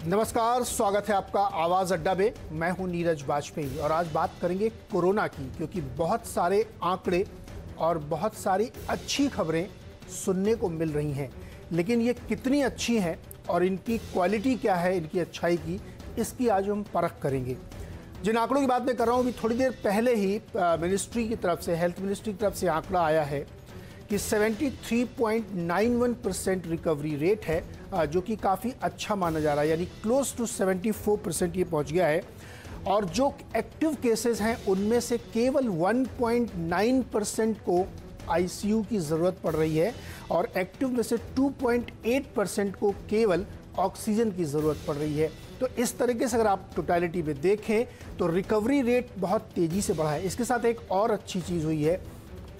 नमस्कार, स्वागत है आपका आवाज अड्डा में। मैं हूं नीरज वाजपेयी और आज बात करेंगे कोरोना की, क्योंकि बहुत सारे आंकड़े और बहुत सारी अच्छी खबरें सुनने को मिल रही हैं, लेकिन ये कितनी अच्छी हैं और इनकी क्वालिटी क्या है, इनकी अच्छाई की, इसकी आज हम परख करेंगे। जिन आंकड़ों की बात मैं कर रहा हूं, अभी थोड़ी देर पहले ही मिनिस्ट्री की तरफ से, हेल्थ मिनिस्ट्री की तरफ से आंकड़ा आया है कि 73.91% रिकवरी रेट है, जो कि काफ़ी अच्छा माना जा रहा है, यानी क्लोज टू 74% ये पहुंच गया है। और जो एक्टिव केसेस हैं उनमें से केवल 1.9% को आईसीयू की ज़रूरत पड़ रही है और एक्टिव में से 2.8% को केवल ऑक्सीजन की ज़रूरत पड़ रही है। तो इस तरीके से अगर आप टोटलिटी में देखें तो रिकवरी रेट बहुत तेज़ी से बढ़ा है। इसके साथ एक और अच्छी चीज़ हुई है,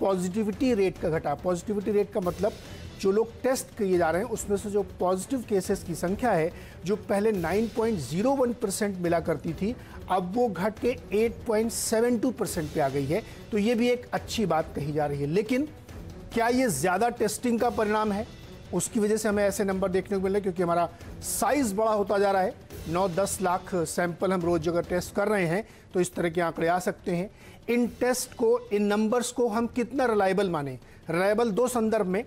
पॉजिटिविटी रेट का घटा। पॉजिटिविटी रेट का मतलब जो लोग टेस्ट किए जा रहे हैं उसमें से जो पॉजिटिव केसेस की संख्या है, जो पहले 9.01% मिला करती थी, अब वो घट के 8.72% पे आ गई है। तो ये भी एक अच्छी बात कही जा रही है। लेकिन क्या ये ज़्यादा टेस्टिंग का परिणाम है? उसकी वजह से हमें ऐसे नंबर देखने को मिल रहे हैं, क्योंकि हमारा साइज़ बड़ा होता जा रहा है। 9-10 लाख सैंपल हम रोज़ अगर टेस्ट कर रहे हैं तो इस तरह के आंकड़े आ सकते हैं। इन टेस्ट को, इन नंबर्स को हम कितना रिलायबल माने? रिलायबल दो संदर्भ में,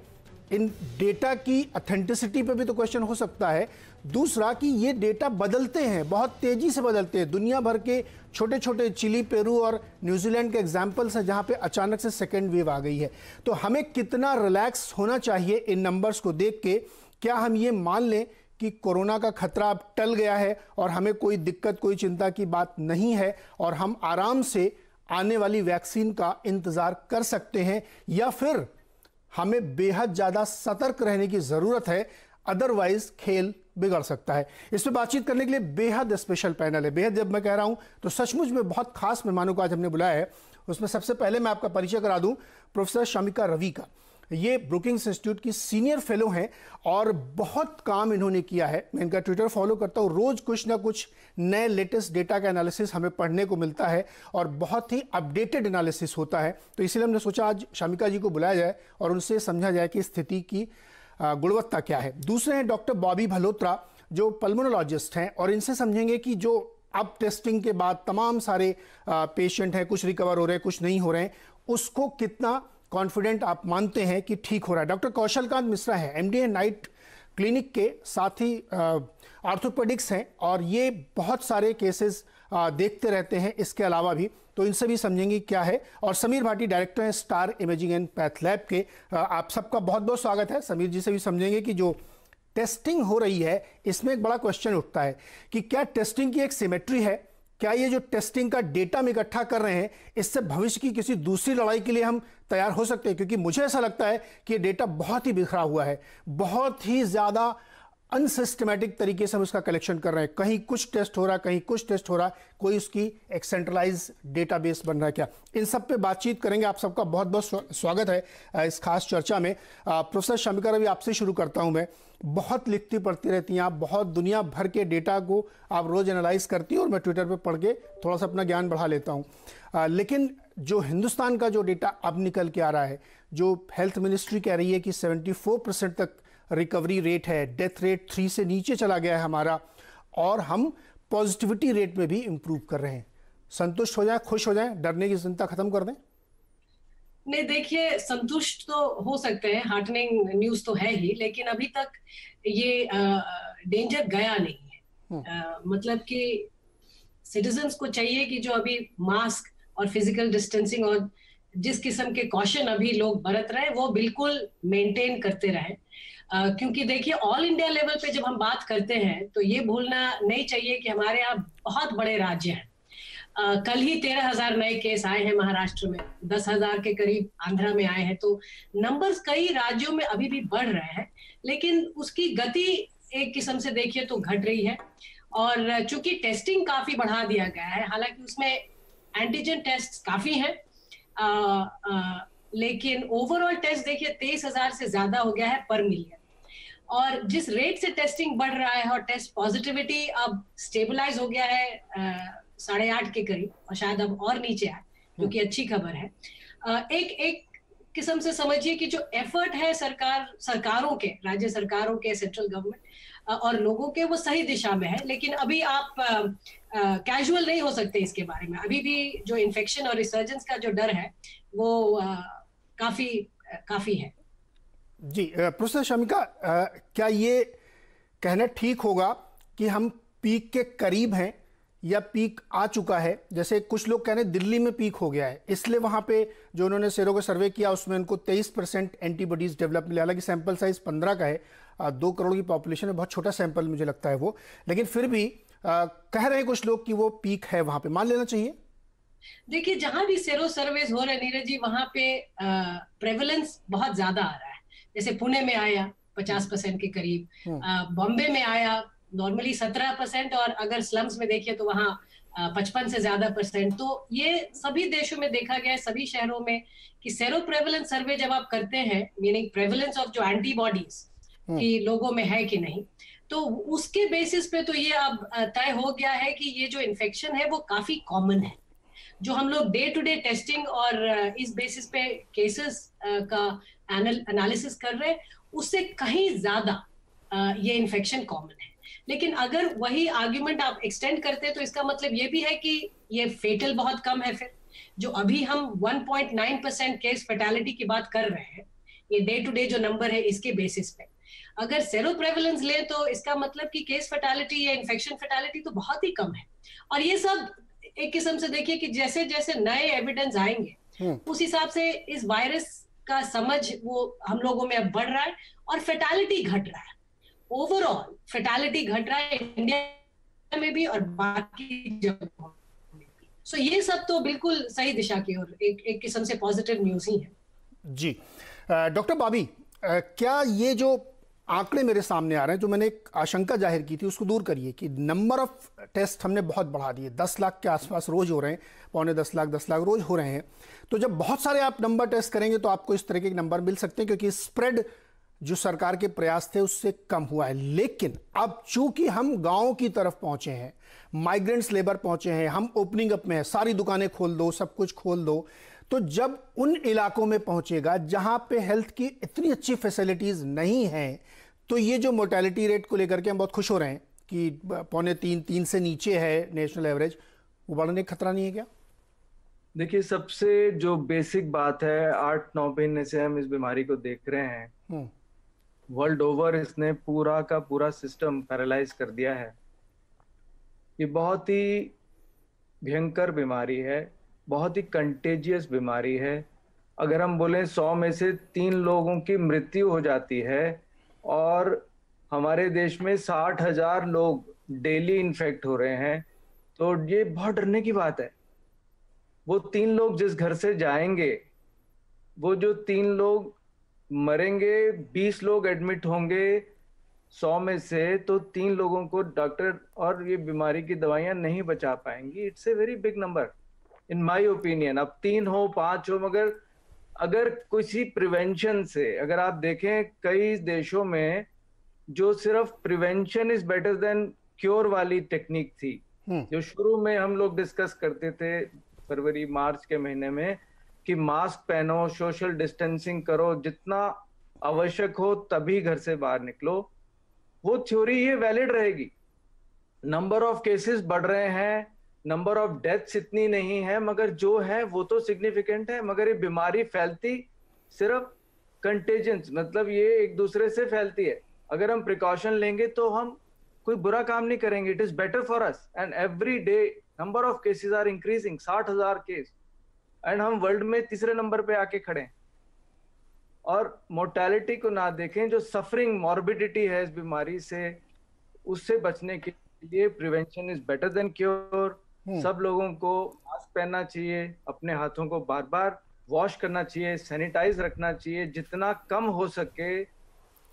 इन डेटा की ऑथेंटिसिटी पे भी तो क्वेश्चन हो सकता है। दूसरा कि ये डेटा बदलते हैं, बहुत तेज़ी से बदलते हैं। दुनिया भर के छोटे छोटे चिली, पेरू और न्यूजीलैंड के एग्जाम्पल्स हैं जहाँ पे अचानक से सेकेंड वेव आ गई है। तो हमें कितना रिलैक्स होना चाहिए इन नंबर्स को देख के? क्या हम ये मान लें कि कोरोना का खतरा अब टल गया है और हमें कोई दिक्कत, कोई चिंता की बात नहीं है और हम आराम से आने वाली वैक्सीन का इंतज़ार कर सकते हैं, या फिर हमें बेहद ज़्यादा सतर्क रहने की ज़रूरत है, अदरवाइज खेल बिगड़ सकता है? इस पर बातचीत करने के लिए बेहद स्पेशल पैनल है। बेहद जब मैं कह रहा हूं तो सचमुच में बहुत खास मेहमानों को आज हमने बुलाया है। उसमें सबसे पहले मैं आपका परिचय करा दूं प्रोफेसर शमिका रवि का। ये ब्रुकिंग्स इंस्टीट्यूट की सीनियर फेलो हैं और बहुत काम इन्होंने किया है। मैं इनका ट्विटर फॉलो करता हूँ, रोज़ कुछ ना कुछ नए लेटेस्ट डेटा का एनालिसिस हमें पढ़ने को मिलता है और बहुत ही अपडेटेड एनालिसिस होता है। तो इसीलिए हमने सोचा आज शमिका जी को बुलाया जाए और उनसे समझा जाए कि स्थिति की गुणवत्ता क्या है। दूसरे हैं डॉक्टर बॉबी भलोत्रा, जो पल्मोनोलॉजिस्ट हैं, और इनसे समझेंगे कि जो अब टेस्टिंग के बाद तमाम सारे पेशेंट हैं, कुछ रिकवर हो रहे हैं, कुछ नहीं हो रहे हैं, उसको कितना कॉन्फिडेंट आप मानते हैं कि ठीक हो रहा है। डॉक्टर कौशलकांत मिश्रा हैं, एमडी है नाइट क्लिनिक के, साथ ही ऑर्थोपेडिक्स हैं और ये बहुत सारे केसेस देखते रहते हैं इसके अलावा भी, तो इनसे भी समझेंगे क्या है। और समीर भाटी डायरेक्टर हैं star imaging and path lab के। आप सबका बहुत बहुत स्वागत है। समीर जी से भी समझेंगे कि जो टेस्टिंग हो रही है इसमें एक बड़ा क्वेश्चन उठता है कि क्या टेस्टिंग की एक सिमेट्री है? क्या ये जो टेस्टिंग का डेटा हम इकट्ठा कर रहे हैं, इससे भविष्य की किसी दूसरी लड़ाई के लिए हम तैयार हो सकते हैं? क्योंकि मुझे ऐसा लगता है कि ये डेटा बहुत ही बिखरा हुआ है, बहुत ही ज़्यादा अनसिस्टमैटिक तरीके से हम इसका कलेक्शन कर रहे हैं। कहीं कुछ टेस्ट हो रहा है, कहीं कुछ टेस्ट हो रहा है, कोई उसकी एक सेंट्रलाइज डेटाबेस बन रहा है क्या? इन सब पे बातचीत करेंगे। आप सबका बहुत बहुत स्वागत है इस खास चर्चा में। प्रोफेसर शमिका रवि, आपसे शुरू करता हूं मैं। बहुत लिखती पढ़ती रहती हैं आप, बहुत दुनिया भर के डेटा को आप रोज़ एनालाइज करती हैं और मैं ट्विटर पर पढ़ के थोड़ा सा अपना ज्ञान बढ़ा लेता हूँ। लेकिन जो हिंदुस्तान का जो डेटा अब निकल के आ रहा है, जो हेल्थ मिनिस्ट्री कह रही है कि 74% तक रिकवरी रेट है, डेथ रेट 3 से नीचे चला गया है हमारा, और हम पॉजिटिविटी रेट में भी इम्प्रूव कर रहे हैं। संतुष्ट हो जाएं, खुश हो जाएं, डरने की चिंता खत्म कर दें? नहीं, देखिए, संतुष्ट तो हो सकते हैं, हार्टनिंग न्यूज तो है ही, लेकिन अभी तक ये डेंजर गया नहीं है। मतलब कि सिटीजन्स को चाहिए कि जो अभी मास्क और फिजिकल डिस्टेंसिंग और जिस किस्म के कॉशन अभी लोग बरत रहे हैं वो बिल्कुल मेंटेन करते रहें। क्योंकि देखिए, ऑल इंडिया लेवल पे जब हम बात करते हैं तो ये भूलना नहीं चाहिए कि हमारे यहाँ बहुत बड़े राज्य हैं। कल ही 13,000 नए केस आए हैं महाराष्ट्र में, 10,000 के करीब आंध्रा में आए हैं। तो नंबर्स कई राज्यों में अभी भी बढ़ रहे हैं, लेकिन उसकी गति एक किस्म से देखिए तो घट रही है। और चूंकि टेस्टिंग काफी बढ़ा दिया गया है, हालांकि उसमें एंटीजन टेस्ट काफी हैं, लेकिन ओवरऑल टेस्ट देखिए 23,000 से ज्यादा हो गया है पर मिलियन। और जिस रेट से टेस्टिंग बढ़ रहा है और टेस्ट पॉजिटिविटी अब स्टेबलाइज हो गया है 8.5 के करीब, और शायद अब और नीचे आए, जो कि अच्छी खबर है। एक किस्म से समझिए कि जो एफर्ट है सरकारों के, राज्य सरकारों के, सेंट्रल गवर्नमेंट और लोगों के, वो सही दिशा में है। लेकिन अभी आप कैजुअल नहीं हो सकते इसके बारे में। अभी भी जो इन्फेक्शन और रिसर्जेंस का जो डर है वो काफी है। जी प्रोफेसर शमिका, क्या ये कहना ठीक होगा कि हम पीक के करीब हैं या पीक आ चुका है? जैसे कुछ लोग कह रहे हैं दिल्ली में पीक हो गया है, इसलिए वहां पे जो उन्होंने सेरो का सर्वे किया उसमें उनको 23% एंटीबॉडीज डेवलप मिले। हालांकि सैंपल साइज 15 का है, 2 करोड़ की पॉपुलेशन है, बहुत छोटा सैंपल मुझे लगता है वो, लेकिन फिर भी कह रहे हैं कुछ लोग कि वो पीक है वहां पे, मान लेना चाहिए। देखिए, जहां भी सेरो सर्वेज हो रहे हैं नीरज जी, वहां पे प्रेवलेंस बहुत ज्यादा आ रहा है। जैसे पुणे में आया 50% के करीब, बॉम्बे में आया नॉर्मली 17%, और अगर स्लम्स में देखिए तो वहाँ 55 से ज्यादा %। तो ये सभी देशों में देखा गया है, सभी शहरों में, कि सेरो प्रेवलेंस सर्वे जब आप करते हैं, मीनिंग प्रेवलेंस ऑफ जो एंटीबॉडीज कि लोगों में है कि नहीं, तो उसके बेसिस पे तो ये अब तय हो गया है कि ये जो इन्फेक्शन है वो काफी कॉमन है। जो हम लोग डे टू डे टेस्टिंग और इस बेसिस पे केसेस का एनालिसिस कर रहे हैं, उससे कहीं ज्यादा ये इन्फेक्शन कॉमन है। लेकिन अगर वही आर्ग्यूमेंट आप एक्सटेंड करते हैं तो इसका मतलब ये भी है कि ये फेटल बहुत कम है। फिर जो अभी हम 1.9% केस फेटालिटी की बात कर रहे हैं, ये डे टू डे जो नंबर है इसके बेसिस पे, अगर सेरो प्रेवलेंस ले तो इसका मतलब कि केस फेटालिटी या इन्फेक्शन फेटालिटी तो बहुत ही कम है। और ये सब एक किस्म से देखिए कि जैसे जैसे नए एविडेंस आएंगे उस हिसाब से इस वायरस का समझ वो हम लोगों में अब बढ़ रहा है और फेटालिटी घट रहा है। ओवरऑल फेटालिटी घट रहा है इंडिया में भी और बाकी जगहों में भी। सो ये सब तो बिल्कुल सही दिशा की ओर एक किस्म से पॉजिटिव न्यूज ही है। जी डॉक्टर बॉबी, क्या ये जो आंकड़े मेरे सामने आ रहे हैं, जो मैंने एक आशंका जाहिर की थी उसको दूर करिए कि नंबर ऑफ टेस्ट हमने बहुत बढ़ा दिए, 10 लाख के आसपास रोज हो रहे हैं, पौने 10 लाख रोज हो रहे हैं। तो जब बहुत सारे आप नंबर टेस्ट करेंगे तो आपको इस तरह के नंबर मिल सकते हैं, क्योंकि स्प्रेड जो सरकार के प्रयास थे उससे कम हुआ है। लेकिन अब चूंकि हम गांव की तरफ पहुंचे हैं, माइग्रेंट्स लेबर पहुंचे हैं, हम ओपनिंग अप में है, सारी दुकानें खोल दो, सब कुछ खोल दो, तो जब उन इलाकों में पहुंचेगा जहां पे हेल्थ की इतनी अच्छी फैसिलिटीज नहीं है, तो ये जो मोर्टेलिटी रेट को लेकर के हम बहुत खुश हो रहे हैं कि 2.5-3 से नीचे है नेशनल एवरेज, वो बढ़ने का खतरा नहीं है क्या? देखिए, सबसे जो बेसिक बात है, 8-9 महीने से हम इस बीमारी को देख रहे हैं। वर्ल्ड ओवर इसने पूरा का पूरा सिस्टम पैरालाइज कर दिया है। ये बहुत ही भयंकर बीमारी है, बहुत ही कंटेजियस बीमारी है। अगर हम बोलें 100 में से 3 लोगों की मृत्यु हो जाती है और हमारे देश में 60,000 लोग डेली इन्फेक्ट हो रहे हैं, तो ये बहुत डरने की बात है। वो 3 लोग जिस घर से जाएंगे, वो जो 3 लोग मरेंगे, 20 लोग एडमिट होंगे 100 में से, तो 3 लोगों को डॉक्टर और ये बीमारी की दवाइयां नहीं बचा पाएंगी। It's a very big number in my opinion. अब 3 हो 5 हो, मगर अगर किसी प्रिवेंशन से, अगर आप देखें कई देशों में जो सिर्फ prevention is better than cure वाली टेक्निक थी, जो शुरू में हम लोग डिस्कस करते थे फरवरी मार्च के महीने में, कि मास्क पहनो, सोशल डिस्टेंसिंग करो, जितना आवश्यक हो तभी घर से बाहर निकलो, वो थ्योरी ये वैलिड रहेगी। नंबर ऑफ केसेस बढ़ रहे हैं, नंबर ऑफ डेथ्स इतनी नहीं है, मगर जो है वो तो सिग्निफिकेंट है। मगर ये बीमारी फैलती सिर्फ कंटेजेंस, मतलब ये एक दूसरे से फैलती है। अगर हम प्रिकॉशन लेंगे तो हम कोई बुरा काम नहीं करेंगे। It is better for us, and every day number of cases are increasing, 60,000 case, एंड हम वर्ल्ड में तीसरे नंबर पे आके खड़े हैं। और मोर्टेलिटी को ना देखें, जो सफरिंग मॉर्बिडिटी है इस बीमारी से, उससे बचने के लिए prevention is better than cure. सब लोगों को मास्क पहनना चाहिए, अपने हाथों को बार बार वॉश करना चाहिए, सैनिटाइज रखना चाहिए, जितना कम हो सके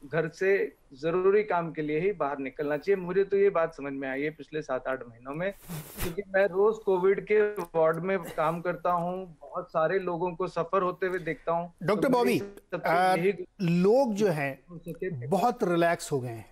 घर से जरूरी काम के लिए ही बाहर निकलना चाहिए। मुझे तो ये बात समझ में आई है पिछले 7-8 महीनों में, क्योंकि मैं रोज कोविड के वार्ड में काम करता हूँ, बहुत सारे लोगों को सफर होते हुए देखता हूँ। डॉक्टर बॉबी, लोग जो हैं बहुत रिलैक्स हो गए हैं।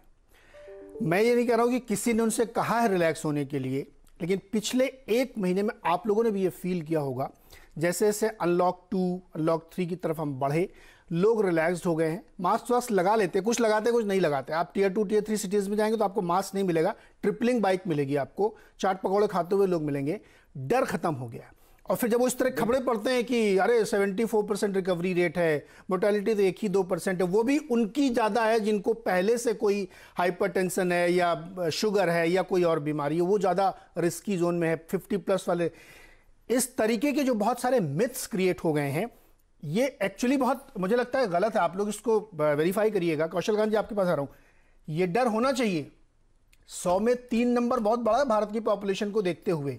मैं ये नहीं कह रहा हूँ कि किसी ने उनसे कहा है रिलैक्स होने के लिए, लेकिन पिछले 1 महीने में आप लोगों ने भी ये फील किया होगा जैसे जैसे अनलॉक 2 अनलॉक 3 की तरफ हम बढ़े, लोग रिलैक्स्ड हो गए हैं, मास्क वास्क लगा लेते, कुछ लगाते कुछ नहीं लगाते। आप टियर 2 टियर 3 सिटीज़ में जाएंगे तो आपको मास्क नहीं मिलेगा, ट्रिपलिंग बाइक मिलेगी, आपको चाट पकौड़े खाते हुए लोग मिलेंगे। डर खत्म हो गया। और फिर जब वो इस तरह खबरें पढ़ते हैं कि अरे 74% रिकवरी रेट है, मोर्टेलिटी तो 1 ही 2% है, वो भी उनकी ज़्यादा है जिनको पहले से कोई हाइपरटेंशन है या शुगर है या कोई और बीमारी है, वो ज़्यादा रिस्की जोन में है, 50+ वाले। इस तरीके के जो बहुत सारे मिथ्स क्रिएट हो गए हैं, ये एक्चुअली बहुत मुझे लगता है गलत है। आप लोग इसको वेरीफाई करिएगा। कौशल खान जी, आपके पास आ रहा हूँ। ये डर होना चाहिए। 100 में 3 नंबर बहुत बड़ा है भारत की पॉपुलेशन को देखते हुए।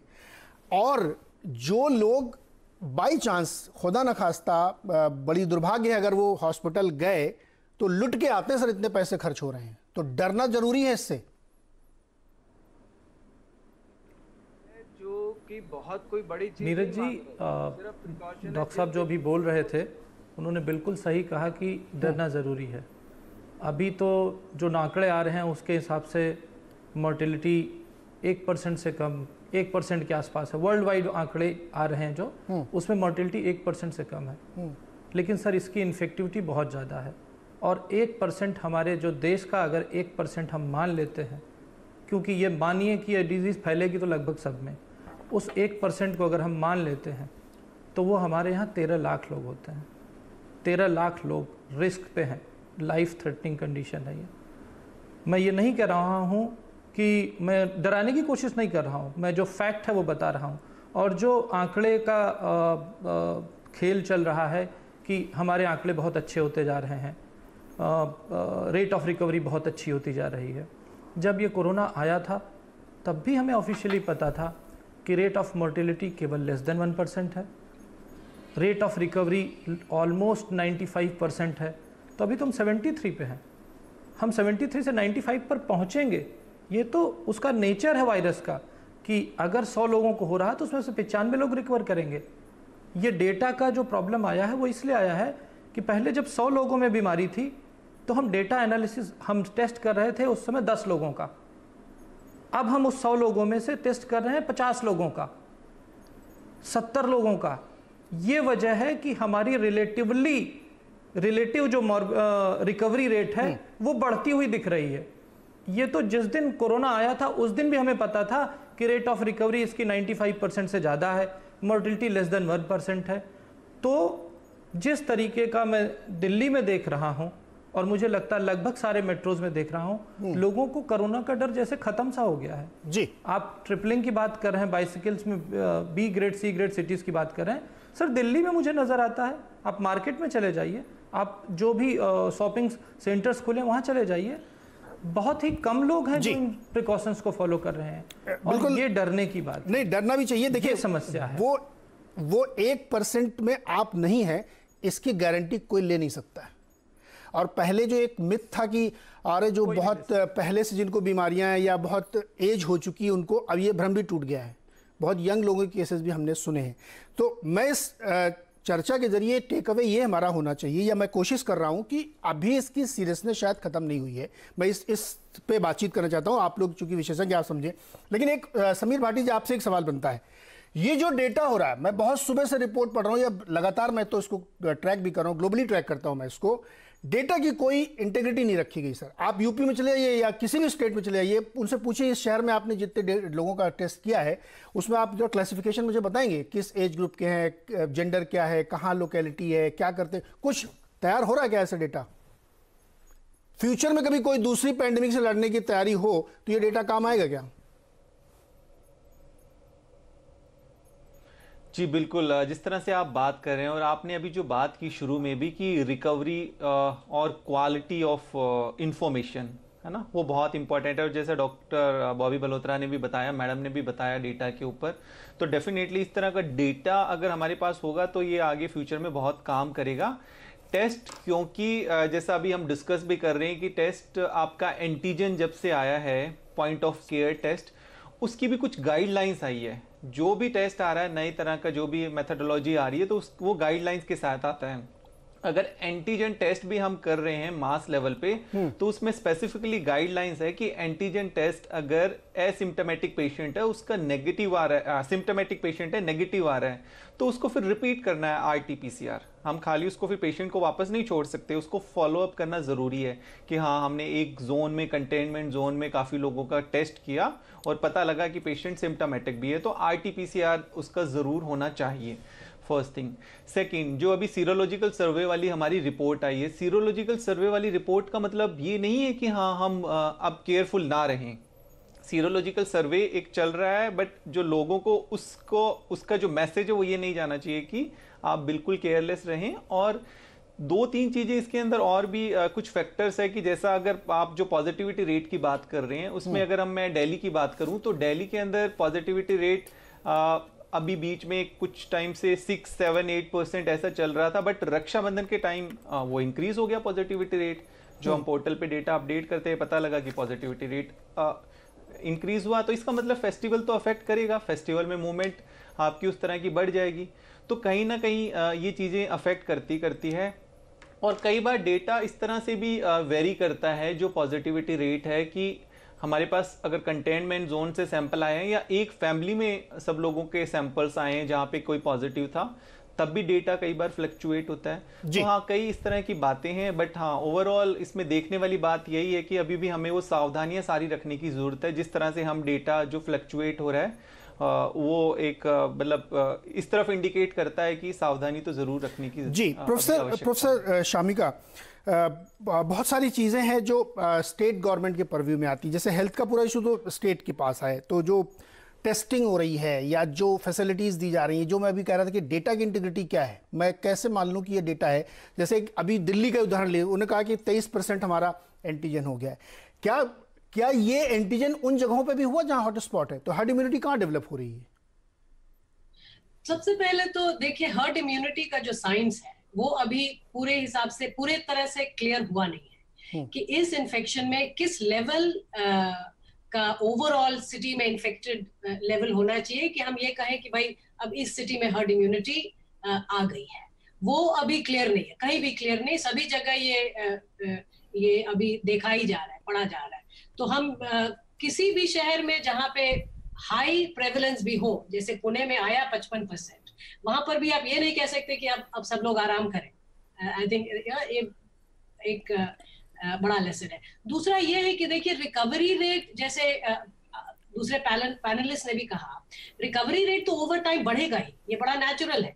और जो लोग बाई चांस, खुदा न खास्ता, बड़ी दुर्भाग्य है अगर वो हॉस्पिटल गए तो लुट के आते हैं सर, इतने पैसे खर्च हो रहे हैं, तो डरना जरूरी है इससे। जो कि बहुत कोई बड़ी चीज नीरज जी, डॉक्टर साहब जो अभी बोल रहे थे उन्होंने बिल्कुल सही कहा कि डरना ज़रूरी है। अभी तो जो आंकड़े आ रहे हैं उसके हिसाब से मोर्टेलिटी 1% से कम, 1% के आसपास है। वर्ल्ड वाइड आंकड़े आ रहे हैं जो, उसमें मोर्टेलिटी 1% से कम है। लेकिन सर इसकी इन्फेक्टिविटी बहुत ज़्यादा है। और 1% हमारे जो देश का अगर 1% हम मान लेते हैं, क्योंकि ये मानिए कि ये डिजीज़ फैलेगी तो लगभग सब में, उस 1% को अगर हम मान लेते हैं तो वो हमारे यहाँ 13 लाख लोग होते हैं। 13 लाख लोग रिस्क पे हैं, लाइफ थ्रेटनिंग कंडीशन है ये। मैं ये नहीं कह रहा हूँ कि मैं डराने की कोशिश नहीं कर रहा हूँ, मैं जो फैक्ट है वो बता रहा हूँ। और जो आंकड़े का खेल चल रहा है कि हमारे आंकड़े बहुत अच्छे होते जा रहे हैं, रेट ऑफ रिकवरी बहुत अच्छी होती जा रही है। जब ये कोरोना आया था तब भी हमें ऑफिशियली पता था कि रेट ऑफ मोर्टेलिटी केवल लेस देन 1% है, रेट ऑफ रिकवरी ऑलमोस्ट 95% है। तो अभी तो हम 73 पे हैं। हम 73 से 95 पर पहुँचेंगे। ये तो उसका नेचर है वायरस का कि अगर 100 लोगों को हो रहा है तो उसमें से 95 लोग रिकवर करेंगे। ये डेटा का जो प्रॉब्लम आया है वो इसलिए आया है कि पहले जब 100 लोगों में बीमारी थी तो हम डेटा एनालिसिस, हम टेस्ट कर रहे थे उस समय 10 लोगों का। अब हम उस 100 लोगों में से टेस्ट कर रहे हैं 50 लोगों का, 70 लोगों का। ये वजह है कि हमारी रिलेटिव जो रिकवरी रेट है वो बढ़ती हुई दिख रही है। ये तो जिस दिन कोरोना आया था उस दिन भी हमें पता था कि रेट ऑफ रिकवरी इसकी 95% से ज़्यादा है, मोर्टेलिटी लेस देन 1% है। तो जिस तरीके का मैं दिल्ली में देख रहा हूँ और मुझे लगता है लगभग सारे मेट्रोज में देख रहा हूँ, लोगों को कोरोना का डर जैसे खत्म सा हो गया है जी। आप ट्रिपलिंग की बात कर रहे हैं, बाइसिकल्स में B grade C grade cities की बात कर रहे हैं। सर दिल्ली में मुझे नजर आता है, आप मार्केट में चले जाइए, आप जो भी शॉपिंग सेंटर्स खुले वहां चले जाइए, बहुत ही कम लोग हैं जो इन प्रिकॉशंस को फॉलो कर रहे हैं। और ये डरने की बात नहीं, डरना भी चाहिए। देखिए समस्या है वो 1% में आप नहीं है, इसकी गारंटी कोई ले नहीं सकता है। और पहले जो एक मिथ था कि अरे जो बहुत पहले से जिनको बीमारियां हैं या बहुत एज हो चुकी है उनको, अब ये भ्रम भी टूट गया है। बहुत यंग लोगों के केसेस भी हमने सुने हैं। तो मैं इस चर्चा के जरिए टेक अवे ये हमारा होना चाहिए, या मैं कोशिश कर रहा हूं कि अभी इसकी सीरियसनेस शायद खत्म नहीं हुई है। मैं इस पे बातचीत करना चाहता हूं, आप लोग चूंकि विशेषज्ञ आप समझे। लेकिन एक समीर भाटी जी, आपसे एक सवाल बनता है। ये जो डेटा हो रहा है, मैं बहुत सुबह से रिपोर्ट पढ़ रहा हूं या लगातार मैं तो इसको ट्रैक भी कर रहा हूं, ग्लोबली ट्रैक करता हूं मैं इसको, डेटा की कोई इंटेग्रिटी नहीं रखी गई। सर आप यूपी में चले जाइए या किसी भी स्टेट में चले जाइए, उनसे पूछिए इस शहर में आपने जितने लोगों का टेस्ट किया है उसमें आप जो क्लासिफिकेशन मुझे बताएंगे, किस एज ग्रुप के हैं, जेंडर क्या है, कहाँ लोकेलिटी है, क्या करते हैं, कुछ तैयार हो रहा है क्या ऐसा डेटा? फ्यूचर में कभी कोई दूसरी पैंडेमिक से लड़ने की तैयारी हो तो ये डेटा काम आएगा क्या? जी बिल्कुल, जिस तरह से आप बात कर रहे हैं और आपने अभी जो बात की शुरू में भी कि रिकवरी और क्वालिटी ऑफ इंफॉर्मेशन है ना, वो बहुत इंपॉर्टेंट है। और जैसे डॉक्टर बॉबी बलोत्रा ने भी बताया, मैडम ने भी बताया डेटा के ऊपर, तो डेफिनेटली इस तरह का डेटा अगर हमारे पास होगा तो ये आगे फ्यूचर में बहुत काम करेगा। टेस्ट, क्योंकि जैसा अभी हम डिस्कस भी कर रहे हैं कि टेस्ट आपका एंटीजन जब से आया है, पॉइंट ऑफ केयर टेस्ट, उसकी भी कुछ गाइडलाइंस आई है। जो भी टेस्ट आ रहा है, नई तरह का जो भी मेथडोलॉजी आ रही है, तो वो गाइडलाइंस के साथ आता है। अगर एंटीजन टेस्ट भी हम कर रहे हैं मास लेवल पे, तो उसमें स्पेसिफिकली गाइडलाइंस है कि एंटीजन टेस्ट अगर एसिम्टोमेटिक पेशेंट है, उसका नेगेटिव आ रहा है, सिम्टोमेटिक पेशेंट है नेगेटिव आ रहा है, तो उसको फिर रिपीट करना है आरटीपीसीआर। हम खाली उसको फिर पेशेंट को वापस नहीं छोड़ सकते, उसको फॉलो अप करना जरूरी है कि हाँ हमने एक जोन में, कंटेनमेंट जोन में काफी लोगों का टेस्ट किया और पता लगा कि पेशेंट सिम्टोमेटिक भी है, तो आरटीपीसीआर उसका जरूर होना चाहिए। First thing. सेकंड, जो अभी सीरोलॉजिकल सर्वे वाली हमारी रिपोर्ट आई है, सीरोलॉजिकल सर्वे वाली रिपोर्ट का मतलब ये नहीं है कि हाँ हम अब केयरफुल ना रहें। सीरोलॉजिकल सर्वे एक चल रहा है, बट जो लोगों को उसका जो मैसेज है वो ये नहीं जाना चाहिए कि आप बिल्कुल केयरलेस रहें। और 2-3 चीजें इसके अंदर और भी कुछ फैक्टर्स है कि जैसा अगर आप जो पॉजिटिविटी रेट की बात कर रहे हैं उसमें अगर मैं दिल्ली की बात करूं तो दिल्ली के अंदर पॉजिटिविटी रेट अभी बीच में कुछ टाइम से 6-7-8% ऐसा चल रहा था, बट रक्षाबंधन के टाइम वो इंक्रीज हो गया पॉजिटिविटी रेट। जो हम पोर्टल पे डेटा अपडेट करते हैं पता लगा कि पॉजिटिविटी रेट इंक्रीज हुआ, तो इसका मतलब फेस्टिवल तो अफेक्ट करेगा, फेस्टिवल में मूवमेंट आपकी उस तरह की बढ़ जाएगी, तो कहीं ना कहीं ये चीज़ें अफेक्ट करती है। और कई बार डेटा इस तरह से भी वेरी करता है जो पॉजिटिविटी रेट है कि हमारे पास अगर कंटेनमेंट जोन से सैंपल आए हैं या एक फैमिली में सब लोगों के सैंपल्स आए हैं जहाँ पे कोई पॉजिटिव था, तब भी डेटा कई बार फ्लक्चुएट होता है। तो हाँ कई इस तरह की बातें हैं, बट हाँ ओवरऑल इसमें देखने वाली बात यही है कि अभी भी हमें वो सावधानियां सारी रखने की जरूरत है। जिस तरह से हम डेटा जो फ्लक्चुएट हो रहा है वो एक मतलब इस तरफ इंडिकेट करता है कि सावधानी तो जरूर रखने की जी। प्रोफेसर शामिका, बहुत सारी चीज़ें हैं जो स्टेट गवर्नमेंट के परव्यू में आती है, जैसे हेल्थ का पूरा इशू तो स्टेट के पास है, तो जो टेस्टिंग हो रही है या जो फैसिलिटीज़ दी जा रही हैं, जो मैं अभी कह रहा था कि डेटा की इंटीग्रिटी क्या है, मैं कैसे मान लूँ कि ये डेटा है। जैसे अभी दिल्ली का उदाहरण ले, उन्होंने कहा कि 23% हमारा एंटीजन हो गया है। क्या ये एंटीजन उन जगहों पे भी हुआ जहां हॉटस्पॉट है? तो हर्ड इम्यूनिटी कहाँ डेवलप हो रही है? सबसे पहले तो देखिए हर्ड इम्यूनिटी का जो साइंस है वो अभी पूरे हिसाब से पूरे तरह से क्लियर हुआ नहीं है कि इस इन्फेक्शन में किस लेवल का ओवरऑल सिटी में इन्फेक्टेड लेवल होना चाहिए कि हम ये कहें कि भाई अब इस सिटी में हर्ड इम्यूनिटी आ गई है। वो अभी क्लियर नहीं है, कहीं भी क्लियर नहीं, सभी जगह ये अभी देखा ही जा रहा है, पढ़ा जा रहा है। तो हम किसी भी शहर में जहाँ पे हाई प्रेवलेंस भी हो, जैसे पुणे में आया 55%, वहां पर भी आप ये नहीं कह सकते कि अब सब लोग आराम करें। आई थिंक एक बड़ा लेसन है। दूसरा ये है कि देखिए रिकवरी रेट, जैसे दूसरे पैनलिस्ट ने भी कहा, रिकवरी रेट तो ओवर टाइम बढ़ेगा ही, ये बड़ा नेचुरल है।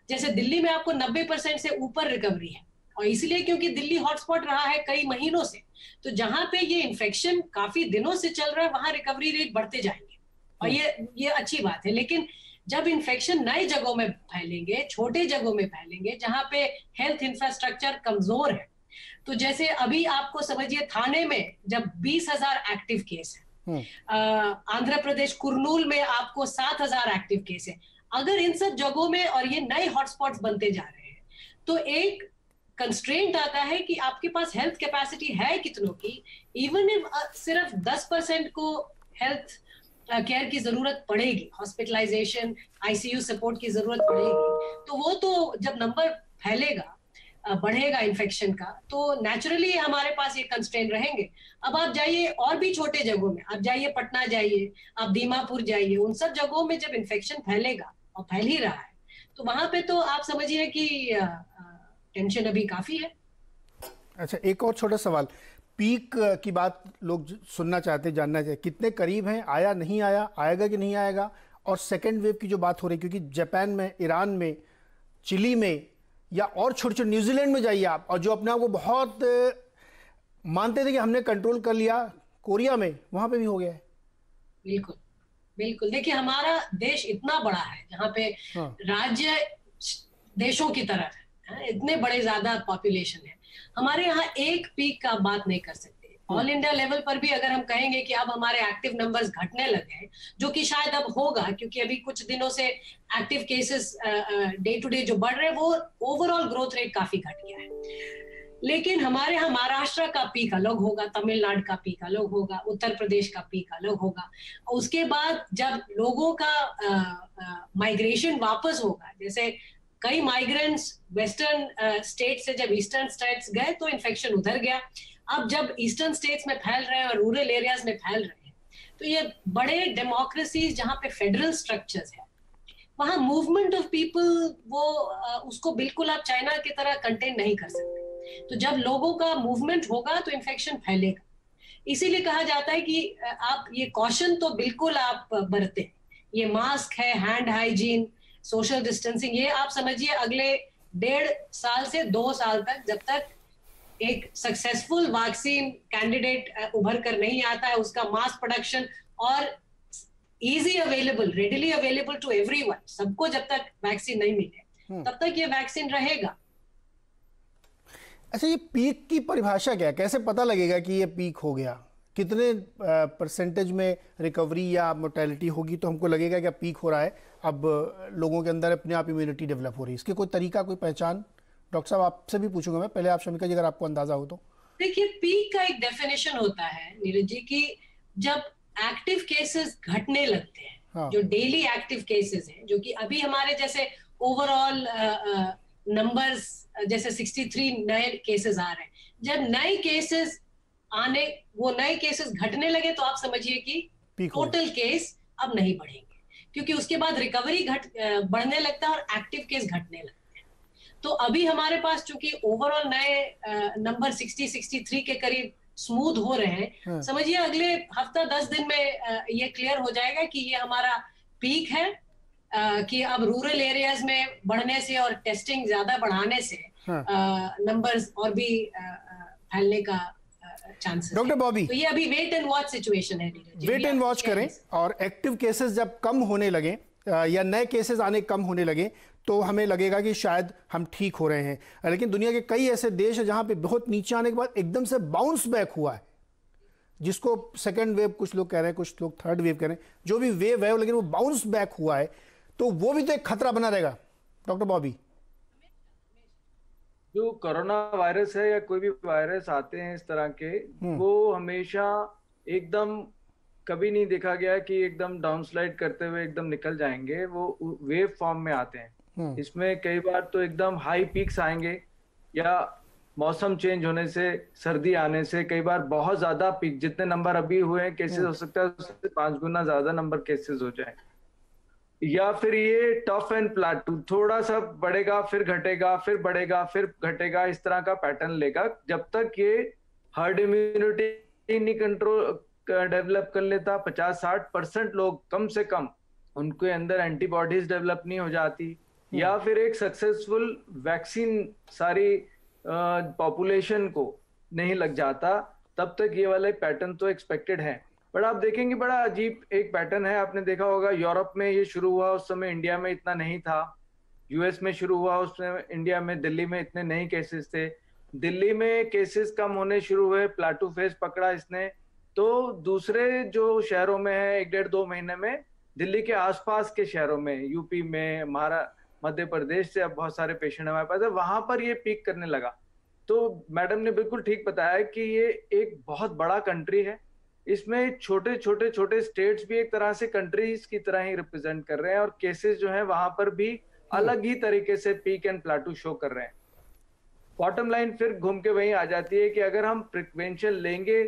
जैसे दिल्ली में आपको 90% से ऊपर रिकवरी है, और इसलिए क्योंकि दिल्ली हॉटस्पॉट रहा है कई महीनों से, तो जहां पे ये इन्फेक्शन काफी दिनों से चल रहा है वहां रिकवरी रेट बढ़ते जाएंगे, और ये अच्छी बात है। लेकिन जब इन्फेक्शन नई जगहों में फैलेंगे, छोटे जगहों में फैलेंगे जहां पे हेल्थ इंफ्रास्ट्रक्चर कमजोर है, तो जैसे अभी आपको समझिए थाने में जब 20,000 एक्टिव केस है, आंध्र प्रदेश कुर्नूल में आपको 7,000 एक्टिव केस है, अगर इन सब जगहों में और ये नए हॉटस्पॉट्स बनते जा रहे हैं तो एक कंस्ट्रेंट आता है कि आपके पास हेल्थ कैपेसिटी है कितनों की। इवन इफ सिर्फ 10% को हेल्थ केयर की जरूरत पड़ेगी, हॉस्पिटलाइजेशन, आईसीयू सपोर्ट की जरूरत पड़ेगी, तो वो तो जब नंबर फैलेगा, बढ़ेगा इन्फेक्शन का, तो नेचुरली हमारे पास ये कंस्ट्रेंट रहेंगे। अब आप जाइए और भी छोटे जगहों में, आप जाइए पटना जाइए, आप दीमापुर जाइए, उन सब जगहों में जब इन्फेक्शन फैलेगा और फैल ही रहा है, तो वहां पे तो आप समझिए कि टेंशन अभी काफी है। अच्छा, एक और छोटा सवाल, पीक की बात लोग सुनना चाहते हैं, जानना चाहिए कितने करीब हैं, आया नहीं आया, आएगा कि नहीं आएगा? और सेकेंड वेव की जो बात हो रही है, क्योंकि जापान में, ईरान में, चिली में, या और छोटे न्यूजीलैंड में जाइए आप, और जो अपने आप को बहुत मानते थे कि हमने कंट्रोल कर लिया, कोरिया में, वहां पे भी हो गया है। बिल्कुल बिल्कुल। देखिए हमारा देश इतना बड़ा है जहाँ पे राज्य देशों की तरह है, इतने बड़े ज्यादा पॉपुलेशन है, हमारे यहाँ एक पीक का बात नहीं कर सकते। ऑल इंडिया लेवल पर भी अगर हम कहेंगे कि अब हमारे एक्टिव नंबर्स घटने लगे, जो कि शायद अब होगा, क्योंकि अभी कुछ दिनों से active cases day to day जो बढ़ रहे हैं, वो ओवरऑल ग्रोथ रेट काफी घट गया है। लेकिन हमारे यहाँ महाराष्ट्र का पीक अलग होगा, तमिलनाडु का पीक अलग होगा, उत्तर प्रदेश का पीक अलग होगा। उसके बाद जब लोगों का माइग्रेशन वापस होगा, जैसे कई माइग्रेंट्स वेस्टर्न स्टेट से जब ईस्टर्न स्टेट्स गए तो इन्फेक्शन उधर गया। अब जब ईस्टर्न स्टेट्स में फैल रहे हैं और रूरल एरियाज में फैल रहे हैं, तो ये बड़े डेमोक्रेसीज जहाँ पे फेडरल स्ट्रक्चर्स है, वहाँ मूवमेंट ऑफ पीपल वो उसको बिल्कुल आप चाइना की तरह कंटेन नहीं कर सकते। तो जब लोगों का मूवमेंट होगा तो इन्फेक्शन फैलेगा। इसीलिए कहा जाता है कि आप ये कॉशन तो बिल्कुल आप बरतें। ये मास्क है, हैंड हाइजीन, सोशल डिस्टेंसिंग, ये आप समझिए अगले 1.5 साल से 2 साल तक, जब तक एक सक्सेसफुल वैक्सीन कैंडिडेट उभर कर नहीं आता है, उसका मास प्रोडक्शन और easy available, readily available to everyone, सबको जब तक वैक्सीन नहीं मिले तब तक ये वैक्सीन रहेगा। अच्छा, ये पीक की परिभाषा क्या है? कैसे पता लगेगा कि ये पीक हो गया? कितने परसेंटेज में रिकवरी या मोर्टेलिटी होगी तो हमको लगेगा कि अब पीक हो रहा है, अब लोगों के अंदर अपने आप इम्यूनिटी डेवलप हो रही है? इसके कोई तरीका, कोई पहचान? डॉक्टर साहब आपसे भी पूछूंगा मैं, पहले आप शमिका जी अगर आपको अंदाजा हो तो। देखिए, पीक का एक डेफिनेशन होता है नीरज जी की जब एक्टिव केसेस घटने लगते हैं। हाँ। जो डेली एक्टिव केसेस हैं, जो कि अभी हमारे जैसे ओवरऑल नंबर्स जैसे 63 नए केसेस आ रहे हैं, जब नए केसेस आने, वो नए केसेस घटने लगे तो आप समझिए कि टोटल केस अब नहीं बढ़ेंगे, क्योंकि उसके बाद रिकवरी बढ़ने लगता है और एक्टिव केस घटने लगते हैं। तो अभी हमारे पास चूंकि ओवरऑल नए नंबर 63 के करीब स्मूथ हो रहे हैं, हाँ। समझिए अगले हफ्ता 10 दिन में ये क्लियर हो जाएगा कि ये हमारा पीक है, कि अब रूरल एरियाज में बढ़ने से और टेस्टिंग ज्यादा बढ़ाने से हाँ। नंबर्स और भी फैलने का चांसेस। डॉक्टर बॉबी, तो ये अभी वेट एंड वॉच सिचुएशन है, वेट एंड वॉच करें, और एक्टिव केसेस जब कम होने लगे या नए केसेस आने कम होने लगे तो हमें लगेगा कि शायद हम ठीक हो रहे हैं। लेकिन दुनिया के कई ऐसे देश हैं जहां पे बहुत नीचे आने के बाद एकदम से बाउंस बैक हुआ है, जिसको सेकेंड वेव कुछ लोग कह रहे हैं, कुछ लोग थर्ड वेव कह रहे हैं, जो भी वेव है, लेकिन वो बाउंस बैक हुआ है, तो वो भी तो एक खतरा बना रहेगा। डॉक्टर बॉबी, जो कोरोना वायरस है या कोई भी वायरस आते हैं इस तरह के, वो हमेशा एकदम कभी नहीं देखा गया कि एकदम डाउनस्लाइड करते हुए एकदम निकल जाएंगे, वो वेव फॉर्म में आते हैं। इसमें कई बार तो एकदम हाई पीक्स आएंगे, या मौसम चेंज होने से, सर्दी आने से कई बार बहुत ज्यादा पीक, जितने नंबर अभी हुए हैं केसेस, हो सकता है उससे 5 गुना ज्यादा नंबर केसेस हो जाए। या फिर ये टफ एंड प्लाटू, थोड़ा सा बढ़ेगा फिर घटेगा, फिर बढ़ेगा फिर घटेगा, इस तरह का पैटर्न लेगा जब तक ये हर्ड इम्यूनिटी नहीं कंट्रोल डेवलप कर लेता। 50-60% लोग कम से कम उनके अंदर एंटीबॉडीज डेवलप नहीं हो जाती, या फिर एक सक्सेसफुल वैक्सीन सारी पॉपुलेशन को नहीं लग जाता, तब तक ये वाले पैटर्न तो एक्सपेक्टेड है। बट आप देखेंगे बड़ा अजीब एक पैटर्न है, आपने देखा होगा यूरोप में ये शुरू हुआ, उस समय इंडिया में इतना नहीं था। यूएस में शुरू हुआ, उस समय इंडिया में, दिल्ली में इतने नहीं केसेस थे। दिल्ली में केसेस कम होने शुरू हुए, प्लाटू फेज पकड़ा इसने, तो दूसरे जो शहरों में है 1-1.5-2 महीने में, दिल्ली के आसपास के शहरों में, यूपी में, मध्य प्रदेश से अब बहुत सारे पेशेंट हमारे पास है, वहां पर ये पीक करने लगा। तो मैडम ने बिल्कुल ठीक बताया कि ये एक बहुत बड़ा कंट्री है, इसमें छोटे छोटे स्टेट्स भी एक तरह से कंट्रीज की तरह ही रिप्रेजेंट कर रहे हैं, और केसेस जो है वहां पर भी अलग ही तरीके से पीक एंड प्लाटू शो कर रहे हैं। बॉटम लाइन फिर घूम के वहीं आ जाती है कि अगर हम प्रिवेंशन लेंगे,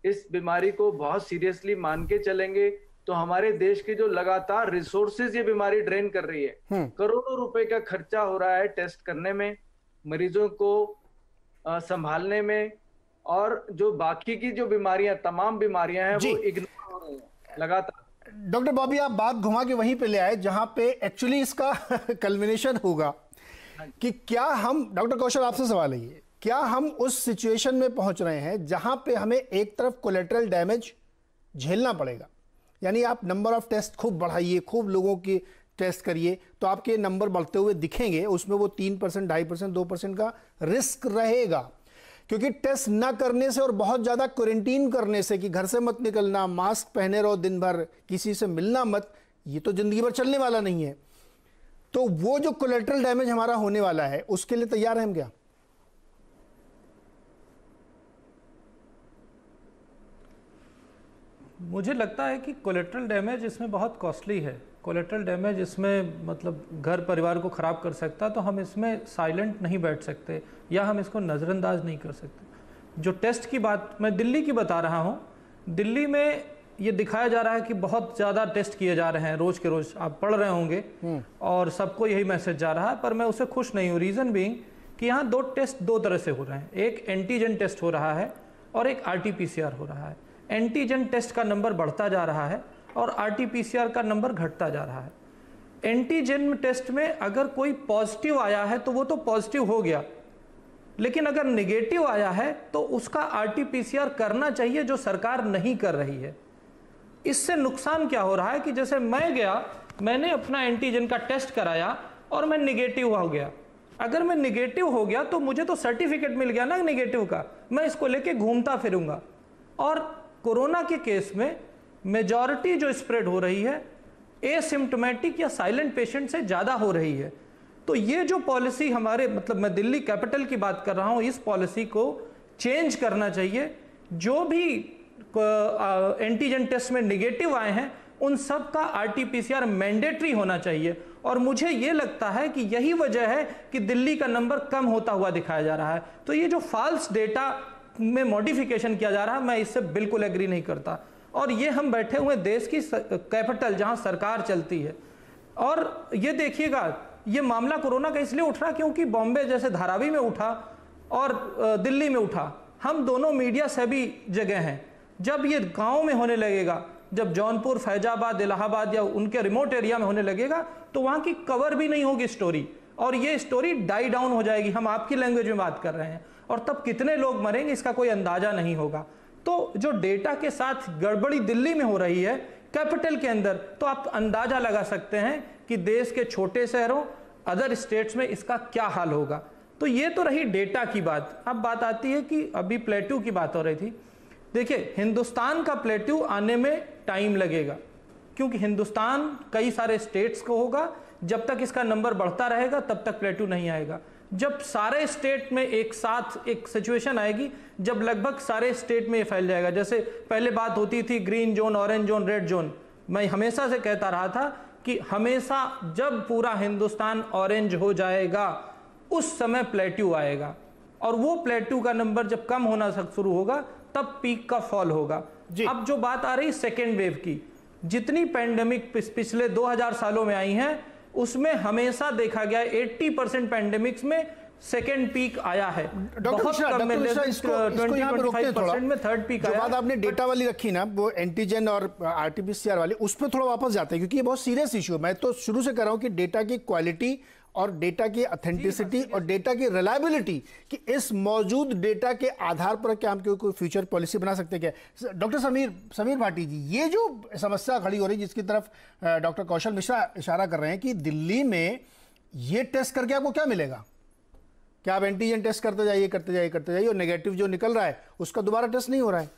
इस बीमारी को बहुत सीरियसली मान के चलेंगे, तो हमारे देश के जो लगातार रिसोर्सेज ये बीमारी ड्रेन कर रही है, करोड़ों रुपए का खर्चा हो रहा है टेस्ट करने में, मरीजों को संभालने में, और जो बाकी की जो बीमारियां, तमाम बीमारियां हैं, वो इग्नोर हो रही हैं लगातार। डॉक्टर बॉबी, आप बात घुमा के वहीं पे ले आए जहां पे एक्चुअली इसका कल्मिनेशन होगा कि क्या हम, डॉक्टर कौशल आपसे सवाल है ये, क्या हम उस सिचुएशन में पहुंच रहे हैं जहां पे हमें एक तरफ कोलेटरल डैमेज झेलना पड़ेगा, यानी आप नंबर ऑफ टेस्ट खूब बढ़ाइए, खूब लोगों के टेस्ट करिए, तो आपके नंबर बढ़ते हुए दिखेंगे, उसमें वो 3%, 2.5%, 2% का रिस्क रहेगा, क्योंकि टेस्ट ना करने से और बहुत ज़्यादा क्वारंटीन करने से कि घर से मत निकलना, मास्क पहने रहो दिन भर, किसी से मिलना मत, ये तो ज़िंदगी भर चलने वाला नहीं है। तो वो जो कोलेटरल डैमेज हमारा होने वाला है, उसके लिए तैयार हैं हम क्या? मुझे लगता है कि कोलेटरल डैमेज इसमें बहुत कॉस्टली है, कोलेटरल डैमेज इसमें मतलब घर परिवार को ख़राब कर सकता है, तो हम इसमें साइलेंट नहीं बैठ सकते या हम इसको नज़रअंदाज नहीं कर सकते। जो टेस्ट की बात मैं दिल्ली की बता रहा हूँ, दिल्ली में ये दिखाया जा रहा है कि बहुत ज़्यादा टेस्ट किए जा रहे हैं, रोज़ के रोज़ आप पढ़ रहे होंगे और सबको यही मैसेज जा रहा है, पर मैं उससे खुश नहीं हूँ। रीज़न बीइंग कि यहाँ 2 टेस्ट 2 तरह से हो रहे हैं, एक एंटीजन टेस्ट हो रहा है और एक RT-PCR हो रहा है। एंटीजन टेस्ट का नंबर बढ़ता जा रहा है और RT-PCR का नंबर घटता जा रहा है। एंटीजन टेस्ट में अगर कोई पॉजिटिव आया है तो वो तो पॉजिटिव हो गया, लेकिन अगर नेगेटिव आया है तो उसका RT-PCR करना चाहिए, जो सरकार नहीं कर रही है। इससे नुकसान क्या हो रहा है कि जैसे मैं गया, मैंने अपना एंटीजन का टेस्ट कराया और मैं नेगेटिव हो गया। अगर मैं नेगेटिव हो गया तो मुझे तो सर्टिफिकेट मिल गया ना नेगेटिव का, मैं इसको लेके घूमता फिरूंगा। और कोरोना के केस में मेजॉरिटी जो स्प्रेड हो रही है एसिम्प्टोमेटिक या साइलेंट पेशेंट से ज़्यादा हो रही है। तो ये जो पॉलिसी हमारे, मतलब मैं दिल्ली कैपिटल की बात कर रहा हूँ, इस पॉलिसी को चेंज करना चाहिए। जो भी एंटीजन टेस्ट में नेगेटिव आए हैं उन सब का RT-PCR मैंडेटरी होना चाहिए। और मुझे ये लगता है कि यही वजह है कि दिल्ली का नंबर कम होता हुआ दिखाया जा रहा है। तो ये जो फॉल्स डेटा में मॉडिफिकेशन किया जा रहा है, मैं इससे बिल्कुल एग्री नहीं करता। और ये हम बैठे हुए देश की कैपिटल जहां सरकार चलती है, और ये देखिएगा ये मामला कोरोना का इसलिए उठ रहा क्योंकि बॉम्बे जैसे धारावी में उठा और दिल्ली में उठा। हम दोनों मीडिया सभी जगह हैं। जब ये गांव में होने लगेगा, जब जौनपुर, फैजाबाद, इलाहाबाद या उनके रिमोट एरिया में होने लगेगा, तो वहां की कवर भी नहीं होगी स्टोरी, और ये स्टोरी डाई डाउन हो जाएगी। हम आपकी लैंग्वेज में बात कर रहे हैं, और तब कितने लोग मरेंगे इसका कोई अंदाजा नहीं होगा। तो जो डेटा के साथ गड़बड़ी दिल्ली में हो रही है कैपिटल के अंदर, तो आप अंदाजा लगा सकते हैं कि देश के छोटे शहरों, अदर स्टेट्स में इसका क्या हाल होगा। तो ये तो रही डेटा की बात। अब बात आती है कि अभी प्लेट्यू की बात हो रही थी। देखिए, हिंदुस्तान का प्लेट्यू आने में टाइम लगेगा, क्योंकि हिंदुस्तान कई सारे स्टेट्स को होगा। जब तक इसका नंबर बढ़ता रहेगा तब तक प्लेट्यू नहीं आएगा। जब सारे स्टेट में एक साथ एक सिचुएशन आएगी, जब लगभग सारे स्टेट में ये फैल जाएगा। जैसे पहले बात होती थी green zone, orange zone, red zone, मैं हमेशा से कहता रहा था कि हमेशा जब पूरा हिंदुस्तान ऑरेंज हो जाएगा उस समय प्लेट्यू आएगा, और वो प्लेट्यू का नंबर जब कम होना शुरू होगा तब पीक का फॉल होगा। अब जो बात आ रही सेकेंड वेव की, जितनी पैंडेमिक पिछले 2000 सालों में आई हैं उसमें हमेशा देखा गया 80% पैंडेमिक्स में सेकेंड पीक आया है। बहुत कम में 20-25% में थर्ड पीक आया। जो बात आपने डेटा वाली रखी ना, वो एंटीजन और RT-PCR वाली, उस पर थोड़ा वापस जाते हैं, क्योंकि ये बहुत सीरियस इशू है। मैं तो शुरू से कर रहा हूं कि डेटा की क्वालिटी और डेटा की ऑथेंटिसिटी और डेटा की रिलायबिलिटी, कि इस मौजूद डेटा के आधार पर क्या हम कोई फ्यूचर पॉलिसी बना सकते हैं क्या? डॉक्टर समीर भाटी जी, ये जो समस्या खड़ी हो रही है जिसकी तरफ डॉक्टर कौशल मिश्रा इशारा कर रहे हैं कि दिल्ली में ये टेस्ट करके आपको क्या मिलेगा? क्या आप एंटीजन टेस्ट करते जाइए और नेगेटिव जो निकल रहा है उसका दोबारा टेस्ट नहीं हो रहा है?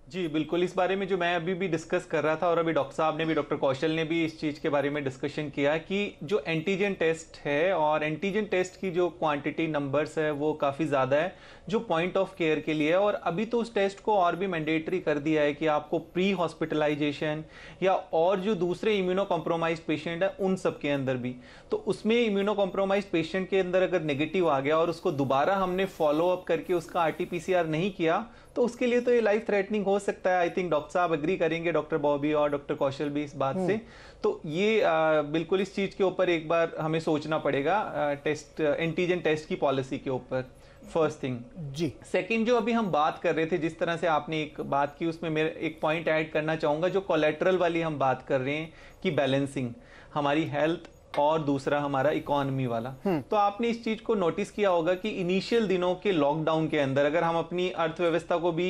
जी बिल्कुल, इस बारे में जो मैं अभी भी डिस्कस कर रहा था, और अभी डॉक्टर साहब ने भी, डॉक्टर कौशल ने भी इस चीज़ के बारे में डिस्कशन किया कि जो एंटीजन टेस्ट है और एंटीजन टेस्ट की जो क्वांटिटी नंबर्स है वो काफ़ी ज़्यादा है जो पॉइंट ऑफ केयर के लिए है। और अभी तो उस टेस्ट को और भी मैंडेटरी कर दिया है कि आपको प्री हॉस्पिटलाइजेशन या और जो दूसरे इम्यूनो कॉम्प्रोमाइज पेशेंट है उन सब के अंदर भी, तो उसमें इम्यूनो कॉम्प्रोमाइज पेशेंट के अंदर अगर नेगेटिव आ गया और उसको दोबारा हमने फॉलो अप करके उसका RT-PCR नहीं किया तो उसके लिए तो ये लाइफ थ्रेटनिंग हो सकता है। आई थिंक डॉक्टर साहब एग्री करेंगे, डॉक्टर बॉबी और डॉक्टर कौशल भी इस बात से। तो ये बिल्कुल इस चीज के ऊपर एक बार हमें सोचना पड़ेगा, टेस्ट एंटीजन टेस्ट की पॉलिसी के ऊपर, फर्स्ट थिंग जी। सेकंड, जो अभी हम बात कर रहे थे, जिस तरह से आपने एक बात की, उसमें मैं एक पॉइंट ऐड करना चाहूंगा। जो कोलेटरल वाली हम बात कर रहे हैं कि बैलेंसिंग हमारी हेल्थ और दूसरा हमारा इकोनॉमी वाला, तो आपने इस चीज को नोटिस किया होगा कि इनिशियल दिनों के लॉकडाउन के अंदर अगर हम अपनी अर्थव्यवस्था को भी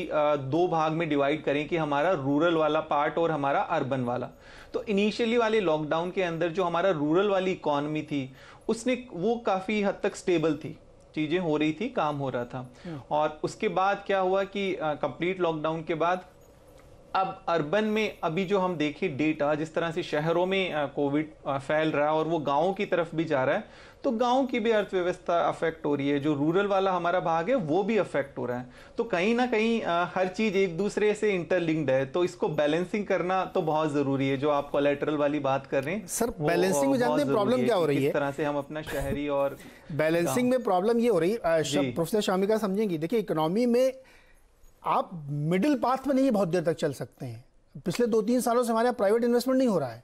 2 भाग में डिवाइड करें कि हमारा रूरल वाला पार्ट और हमारा अर्बन वाला, तो इनिशियली वाले लॉकडाउन के अंदर जो हमारा रूरल वाली इकोनॉमी थी उसने वो काफी हद तक स्टेबल थी, चीजें हो रही थी, काम हो रहा था। और उसके बाद क्या हुआ कि कंप्लीट लॉकडाउन के बाद अब अर्बन में अभी जो हम देखें डेटा, जिस तरह से शहरों में कोविड फैल रहा है और वो गांवों की तरफ भी जा रहा है, तो गांव की भी अर्थव्यवस्था अफेक्ट हो रही है। जो रूरल वाला हमारा भाग है वो भी अफेक्ट हो रहा है। तो कहीं ना कहीं हर चीज एक दूसरे से इंटरलिंक्ड है, तो इसको बैलेंसिंग करना तो बहुत जरूरी है। जो आप कोलैटरल वाली बात कर रहे हैं सर, बैलेंसिंग में जानते हैं प्रॉब्लम क्या हो रही है? किस तरह से हम अपना शहरी और बैलेंसिंग में प्रॉब्लम ये हो रही है, प्रोफेसर शामिका समझेंगी। देखिए, इकोनॉमी में आप मिडिल पाथ में नहीं बहुत देर तक चल सकते हैं। पिछले 2-3 सालों से हमारे यहाँ प्राइवेट इन्वेस्टमेंट नहीं हो रहा है,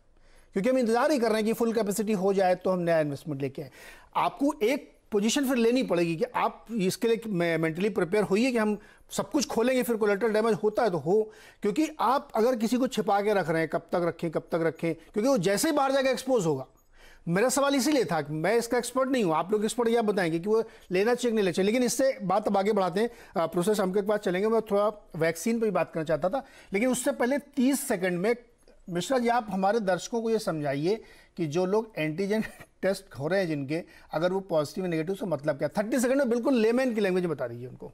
क्योंकि हम इंतजार ही कर रहे हैं कि फुल कैपेसिटी हो जाए तो हम नया इन्वेस्टमेंट लेके आए। आपको एक पोजीशन फिर लेनी पड़ेगी कि आप इसके लिए मेंटली प्रिपेयर होइए कि हम सब कुछ खोलेंगे, फिर कोलैटरल डैमेज होता है तो हो। क्योंकि आप अगर किसी को छिपा के रख रहे हैं, कब तक रखें, क्योंकि वो जैसे ही बाहर जाकर एक्सपोज होगा। मेरा सवाल इसीलिए था कि मैं इसका एक्सपर्ट नहीं हूं, आप लोग एक्सपर्ट क्या बताएंगे कि वो लेना चाहिए नहीं लेना चाहिए। लेकिन इससे बात अब आगे बढ़ाते हैं, प्रोफेसर शामिका के पास चलेंगे। मैं थोड़ा वैक्सीन पर भी बात करना चाहता था, लेकिन उससे पहले 30 सेकंड में मिश्रा जी आप हमारे दर्शकों को ये समझाइए कि जो लोग एंटीजन टेस्ट हो रहे हैं जिनके, अगर वो पॉजिटिव या नेगेटिव, से मतलब क्या? 30 सेकंड में बिल्कुल लेमैन की लैंग्वेज में बता दीजिए उनको।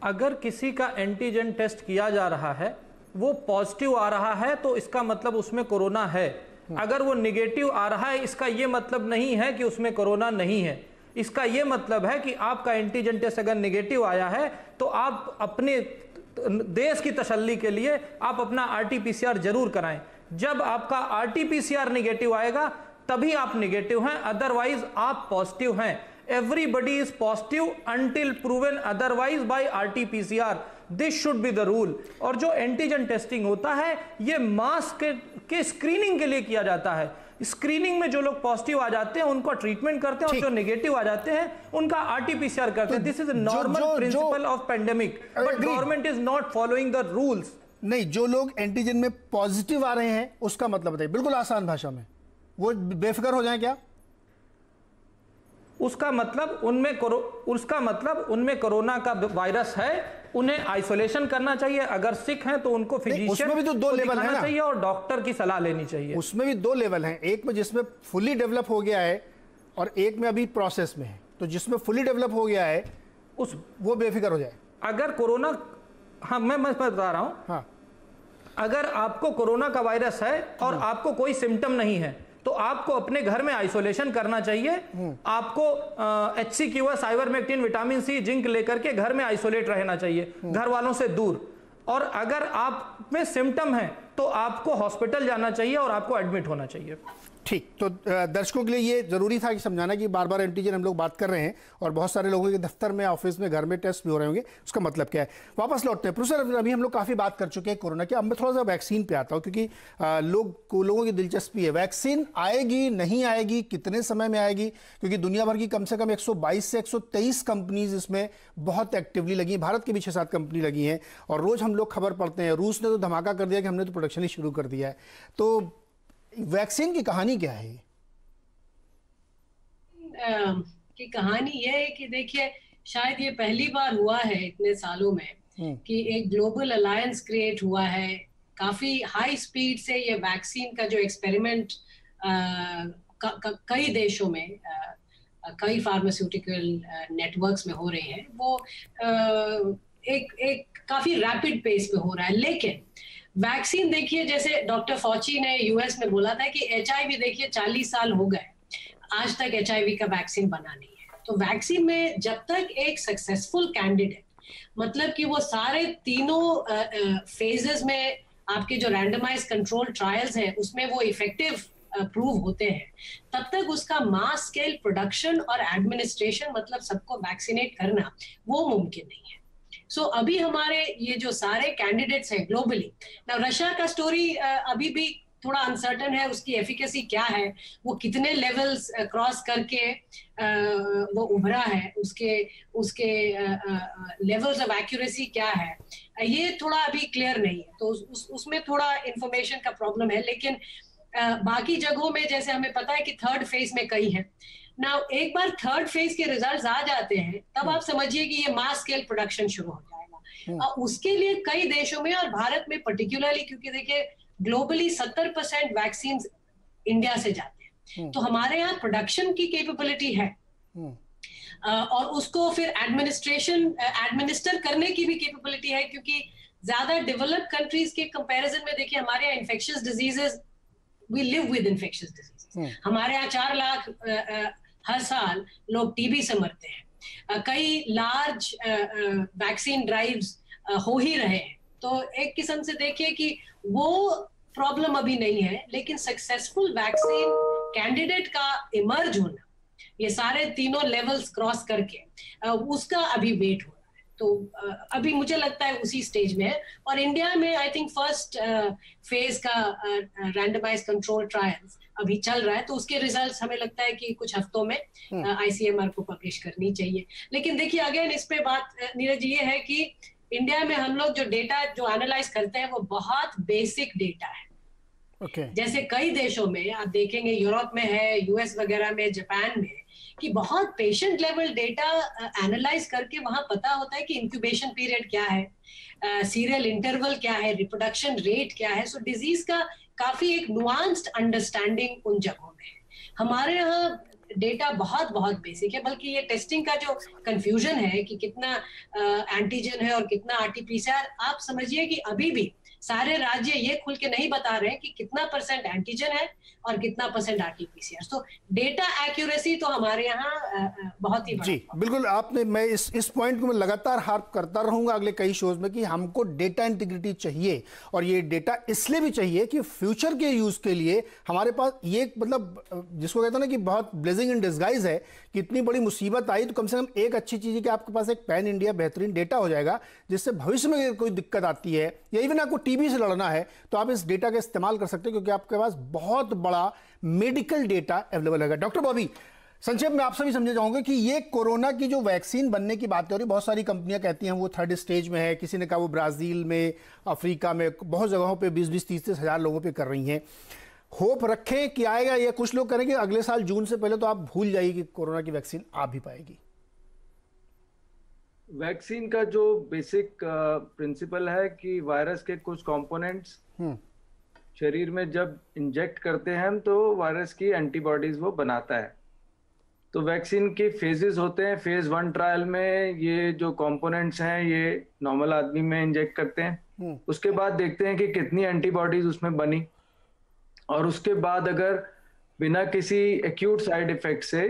अगर किसी का एंटीजन टेस्ट किया जा रहा है, वो पॉजिटिव आ रहा है, तो इसका मतलब उसमें कोरोना है। अगर वो नेगेटिव आ रहा है, इसका यह मतलब नहीं है कि उसमें कोरोना नहीं है। इसका यह मतलब है कि आपका एंटीजन टेस्ट अगर नेगेटिव आया है तो आप अपने देश की तसल्ली के लिए आप अपना आरटीपीसीआर जरूर कराएं। जब आपका आरटीपीसीआर नेगेटिव आएगा तभी आप नेगेटिव हैं, अदरवाइज आप पॉजिटिव हैं। Everybody is positive until proven otherwise by RT-PCR. This should be the rule. और जो एंटीजन टेस्टिंग होता है ये मास के स्क्रीनिंग के लिए किया जाता है। स्क्रीनिंग में जो लोग पॉजिटिव आ जाते हैं उनको ट्रीटमेंट करते हैं, और जो नेगेटिव आ जाते हैं उनका आरटीपीसीआर करते हैं। This is a normal principle of pandemic, but government is not following the rules. नहीं, जो लोग एंटीजन में पॉजिटिव आ रहे हैं उसका मतलब बताइए बिल्कुल आसान भाषा में, वो बेफिक्र हो जाए क्या? उसका मतलब उनमें कोरोना का वायरस है, उन्हें आइसोलेशन करना चाहिए। अगर सिक हैं तो उनको फिजिशियन उसमें भी तो 2 लेवल है ना, चाहिए और डॉक्टर की सलाह लेनी चाहिए। उसमें भी 2 लेवल हैं, एक में जिसमें फुली डेवलप हो गया है और एक में अभी प्रोसेस में है। तो जिसमें फुली डेवलप हो गया है वो बेफिक्र हो जाए। अगर कोरोना, हाँ मैं बता रहा हूं, हाँ, अगर आपको कोरोना का वायरस है और आपको कोई सिम्टम नहीं है तो आपको अपने घर में आइसोलेशन करना चाहिए। आपको HCQS, ivermectin, vitamin C, zinc लेकर के घर में आइसोलेट रहना चाहिए, घर वालों से दूर। और अगर आप में सिम्टम है तो आपको हॉस्पिटल जाना चाहिए और आपको एडमिट होना चाहिए। ठीक, तो दर्शकों के लिए ये जरूरी था कि समझाना कि बार बार एंटीजन हम लोग बात कर रहे हैं और बहुत सारे लोगों के दफ्तर में, ऑफिस में, घर में टेस्ट भी हो रहे होंगे, उसका मतलब क्या है। वापस लौटते हैं प्रोफेसर, अभी हम लोग काफ़ी बात कर चुके हैं कोरोना की। अब मैं थोड़ा सा वैक्सीन पे आता हूँ, क्योंकि लोगों की दिलचस्पी है। वैक्सीन आएगी, नहीं आएगी, कितने समय में आएगी? क्योंकि दुनिया भर की कम से कम 122 से 123 कंपनीज इसमें बहुत एक्टिवली लगी हैं। भारत की भी 6-7 कंपनी लगी हैं और रोज़ हम लोग खबर पढ़ते हैं रूस ने तो धमाका कर दिया कि हमने तो प्रोडक्शन ही शुरू कर दिया है। तो वैक्सीन की कहानी क्या है? की कहानी यह है कि देखिए, शायद ये पहली बार हुआ है इतने सालों में कि एक ग्लोबल अलायंस क्रिएट हुआ है। काफी हाई स्पीड से ये वैक्सीन का जो एक्सपेरिमेंट कई देशों में, कई फार्मास्यूटिकल नेटवर्क्स में हो रहे हैं, वो एक काफी रैपिड पेस पे हो रहा है। लेकिन वैक्सीन देखिए, जैसे डॉक्टर फॉची ने यूएस में बोला था कि HIV देखिए 40 साल हो गए, आज तक HIV का वैक्सीन बना नहीं है। तो वैक्सीन में जब तक एक सक्सेसफुल कैंडिडेट, मतलब कि वो सारे तीनों फेजेस में आपके जो रैंडमाइज कंट्रोल ट्रायल्स हैं उसमें वो इफेक्टिव प्रूव होते हैं, तब तक उसका मास स्केल प्रोडक्शन और एडमिनिस्ट्रेशन, मतलब सबको वैक्सीनेट करना, वो मुमकिन नहीं है। सो अभी हमारे ये जो सारे कैंडिडेट्स हैं ग्लोबली, ना रशिया का स्टोरी अभी भी थोड़ा अनसर्टन है, उसकी एफिकेसी क्या है, वो कितने लेवल्स क्रॉस करके वो उभरा है, उसके लेवल्स ऑफ एक्यूरेसी क्या है, ये थोड़ा अभी क्लियर नहीं है। तो उसमें थोड़ा इंफॉर्मेशन का प्रॉब्लम है। लेकिन बाकी जगहों में जैसे हमें पता है कि 3rd फेज में कई है ना, एक बार 3rd फेज के रिजल्ट्स आ जाते हैं तब आप समझिए कि ये मास स्केल प्रोडक्शन शुरू हो जाएगा। उसके लिए कई देशों में और भारत में पर्टिकुलरली, क्योंकि देखिए ग्लोबली 70% वैक्सीन इंडिया से जाते हैं, तो हमारे यहाँ प्रोडक्शन की कैपेबिलिटी है। और उसको फिर एडमिनिस्टर करने की भी कैपेबिलिटी है, क्योंकि ज्यादा डेवलप्ड कंट्रीज के कंपैरिजन में देखिए हमारे यहाँ infectious diseases, we live with infectious diseases. हमारे यहाँ 4 लाख हर साल लोग टीबी से मरते हैं, कई लार्ज वैक्सीन ड्राइव्स हो ही रहे हैं। तो एक किस्म से देखिए कि वो प्रॉब्लम अभी नहीं है, लेकिन सक्सेसफुल वैक्सीन कैंडिडेट का इमर्ज होना, ये सारे तीनों लेवल्स क्रॉस करके उसका अभी वेट हो रहा है। तो अभी मुझे लगता है उसी स्टेज में है। और इंडिया में आई थिंक फर्स्ट फेज का रैंडमाइज कंट्रोल ट्रायल्स अभी चल रहा है, तो उसके रिजल्ट्स हमें लगता है कि कुछ हफ्तों में ICMR को पब्लिश करनी चाहिए। लेकिन देखिए अगेन इस पे बात नीरज ये है कि इंडिया में हम लोग जो डेटा जो एनालाइज करते हैं वो बहुत बेसिक डेटा है। जैसे कई देशों में आप देखेंगे, यूरोप में है, US वगैरह में, जापान में, कि बहुत पेशेंट लेवल डेटा एनालाइज करके वहां पता होता है कि इंक्यूबेशन पीरियड क्या है, सीरियल इंटरवल क्या है, रिप्रोडक्शन रेट क्या है। सो डिजीज का काफी एक नुआंस्ड अंडरस्टैंडिंग उन जगहों में है। हमारे यहाँ डेटा बहुत बेसिक है, बल्कि ये टेस्टिंग का जो कंफ्यूजन है कि कितना एंटीजन है और कितना RT-PCR, आप समझिए कि अभी भी सारे राज्य ये खुल के नहीं बता रहे कि कितना % एंटीजन है और कितना % RT-PCR। तो डेटा एक्यूरेसी तो हमारे यहाँ बहुत ही जी बिल्कुल। आपने, मैं इस पॉइंट को मैं लगातार हार्प करता रहूंगा अगले कई शोज में कि हमको डेटा इंटीग्रिटी चाहिए, और ये डेटा इसलिए भी चाहिए कि फ्यूचर के यूज के लिए हमारे पास ये, मतलब जिसको कहते हैं ना कि बहुत ब्लेसिंग इन डिस्गाइज है कि इतनी बड़ी मुसीबत आई तो कम से कम एक अच्छी चीज है कि आपके पास एक पैन इंडिया बेहतरीन डेटा हो जाएगा, जिससे भविष्य में कोई दिक्कत आती है या इवन आपको टीबी से लड़ना है तो आप इस डेटा का इस्तेमाल कर सकते हैं, क्योंकि आपके पास बहुत बड़ा मेडिकल डेटा अवेलेबल है। डॉक्टर बॉबी, संक्षेप में आपसे भी समझना चाहूंगा कि ये कोरोना की जो वैक्सीन बनने की बात हो रही, बहुत सारी कंपनियां कहती हैं वो 3rd स्टेज में है, किसी ने कहा वो ब्राजील में, अफ्रीका में, बहुत जगहों पे 20-30 हज़ार लोगों पे कर रही हैं। होप रखें कि आएगा, या कुछ लोग करेंगे अगले साल जून से पहले तो आप भूल जाइए कि कोरोना की वैक्सीन आ भी पाएगी? वैक्सीन का जो बेसिक प्रिंसिपल है कि वायरस के कुछ कंपोनेंट्स शरीर में जब इंजेक्ट करते हैं हम तो वायरस की एंटीबॉडीज वो बनाता है। तो वैक्सीन के फेजेस होते हैं। फेज 1 ट्रायल में ये जो कंपोनेंट्स हैं ये नॉर्मल आदमी में इंजेक्ट करते हैं, उसके बाद देखते हैं कि कितनी एंटीबॉडीज उसमें बनी, और उसके बाद अगर बिना किसी एक्यूट साइड इफेक्ट से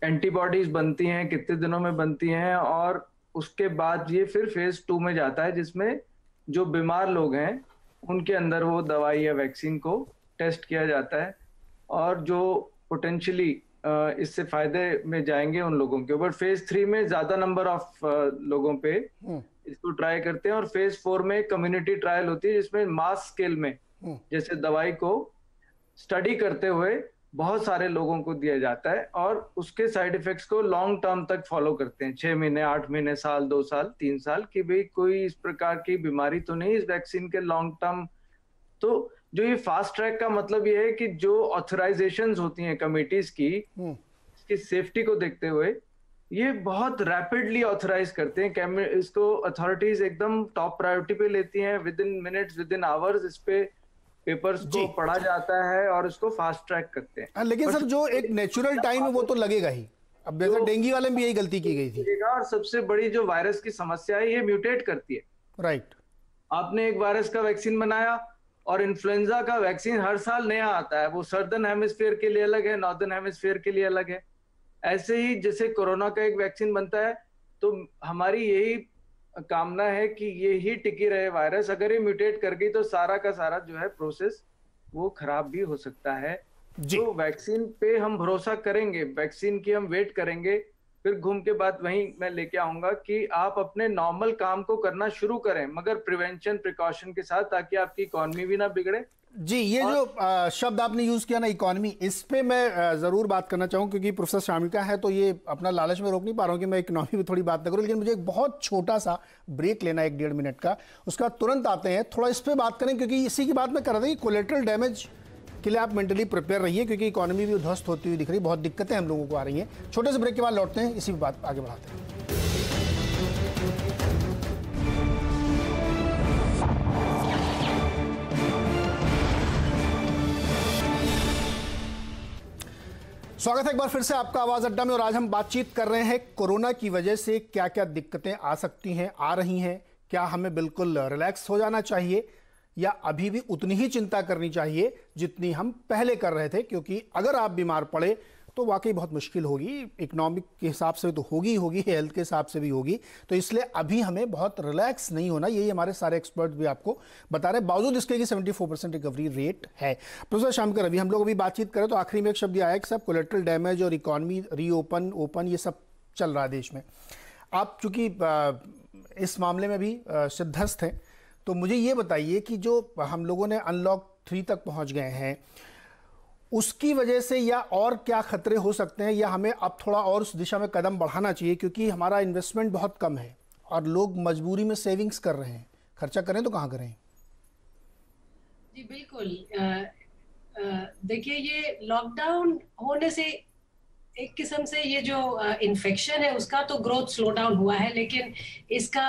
एंटीबॉडीज बनती हैं, कितने दिनों में बनती हैं, और उसके बाद ये फिर फेज 2 में जाता है, जिसमें जो बीमार लोग हैं उनके अंदर वो दवाई या वैक्सीन को टेस्ट किया जाता है, और जो पोटेंशियली इससे फायदे में जाएंगे उन लोगों के ऊपर। फेज 3 में ज्यादा नंबर ऑफ लोगों पे इसको ट्राई करते हैं, और फेज 4 में कम्युनिटी ट्रायल होती है जिसमें मास स्केल में जैसे दवाई को स्टडी करते हुए बहुत सारे लोगों को दिया जाता है, और उसके साइड इफेक्ट्स को लॉन्ग टर्म तक फॉलो करते हैं, 6 महीने, 8 महीने, साल, 2 साल, 3 साल, कि भाई कोई इस प्रकार की बीमारी तो नहीं इस वैक्सीन के लॉन्ग टर्म। तो जो ये फास्ट ट्रैक का मतलब ये है कि जो ऑथराइजेशंस होती हैं कमिटीज की, इसकी सेफ्टी को देखते हुए ये बहुत रैपिडली ऑथराइज करते हैं। इसको अथॉरिटीज एकदम टॉप प्रायोरिटी पे लेती हैं, with in minutes, with in hours इस पे पेपर्स को पढ़ा जाता है और इसको फास्ट ट्रैक करते हैं। लेकिन सर जो एक नेचुरल टाइम है वो तो लगेगा ही। अब जैसे डेंगू वाले में भी यही गलती की गई थी। और सबसे बड़ी जो वायरस की समस्या है ये म्यूटेट करती है। राइट। आपने एक वायरस का वैक्सीन बनाया और इन्फ्लुएंजा का वैक्सीन हर साल नया आता है, वो सर्दर्न हेमिस्फीयर के लिए अलग है, नॉर्दर्न हेमिस्फीयर के लिए अलग है। ऐसे ही जैसे कोरोना का एक वैक्सीन बनता है तो हमारी यही कामना है कि ये ही टिकी रहे वायरस। अगर ये म्यूटेट कर गई तो सारा का सारा जो है प्रोसेस वो खराब भी हो सकता है। तो वैक्सीन पे हम भरोसा करेंगे, वैक्सीन की हम वेट करेंगे, फिर घूम के बाद वहीं मैं लेके आऊंगा कि आप अपने नॉर्मल काम को करना शुरू करें, मगर प्रिवेंशन प्रिकॉशन के साथ, ताकि आपकी इकोनॉमी भी ना बिगड़े। जी, ये जो शब्द आपने यूज किया ना इकोनॉमी, इस पे मैं जरूर बात करना चाहूँ, क्योंकि प्रोफेसर शामिका है तो ये अपना लालच में रोक नहीं पा रहा हूँ कि मैं इकोनॉमी पे थोड़ी बात न करूँ, लेकिन मुझे एक बहुत छोटा सा ब्रेक लेना है 1-1.5 मिनट का, उसका तुरंत आते हैं, थोड़ा इस पे बात करें, क्योंकि इसी की बात मैं कर रहा था कि कोलेटरल डैमेज के लिए आप मेंटली प्रिपेयर रहिए, क्योंकि इकोनॉमी भी उध्वस्त होती हुई दिख रही, बहुत दिक्कतें हम लोगों को आ रही हैं। छोटे से ब्रेक के बाद लौटते हैं, इसी बात आगे बढ़ाते हैं। स्वागत है एक बार फिर से आपका आवाज अड्डा में। और आज हम बातचीत कर रहे हैं कोरोना की वजह से क्या क्या दिक्कतें आ सकती हैं, आ रही हैं, क्या हमें बिल्कुल रिलैक्स हो जाना चाहिए या अभी भी उतनी ही चिंता करनी चाहिए जितनी हम पहले कर रहे थे, क्योंकि अगर आप बीमार पड़े तो वाकई बहुत मुश्किल होगी। इकोनॉमिक के हिसाब से तो होगी होगी, हेल्थ के हिसाब से भी होगी, तो इसलिए अभी हमें बहुत रिलैक्स नहीं होना, यही हमारे सारे एक्सपर्ट भी आपको बता रहे हैं, बावजूद इसके कि 74% रिकवरी रेट है। प्रोफेसर शामकर, अभी हम लोग अभी बातचीत करें तो आखिरी में एक शब्द आया कि सब कोलेट्रल डैमेज और इकॉनमी रीओपन ये सब चल रहा है देश में। आप चूंकि इस मामले में भी सिद्धस्त हैं, तो मुझे ये बताइए कि जो हम लोगों ने अनलॉक 3 तक पहुंच गए हैं, उसकी वजह से या और क्या खतरे हो सकते हैं, या हमें अब थोड़ा और उस दिशा में कदम बढ़ाना चाहिए, क्योंकि हमारा इन्वेस्टमेंट बहुत कम है और लोग मजबूरी में सेविंग्स कर रहे हैं, खर्चा करें तो कहाँ करें? जी बिल्कुल। देखिए, ये लॉकडाउन होने से एक किस्म से ये जो इन्फेक्शन है उसका तो ग्रोथ स्लो डाउन हुआ है, लेकिन इसका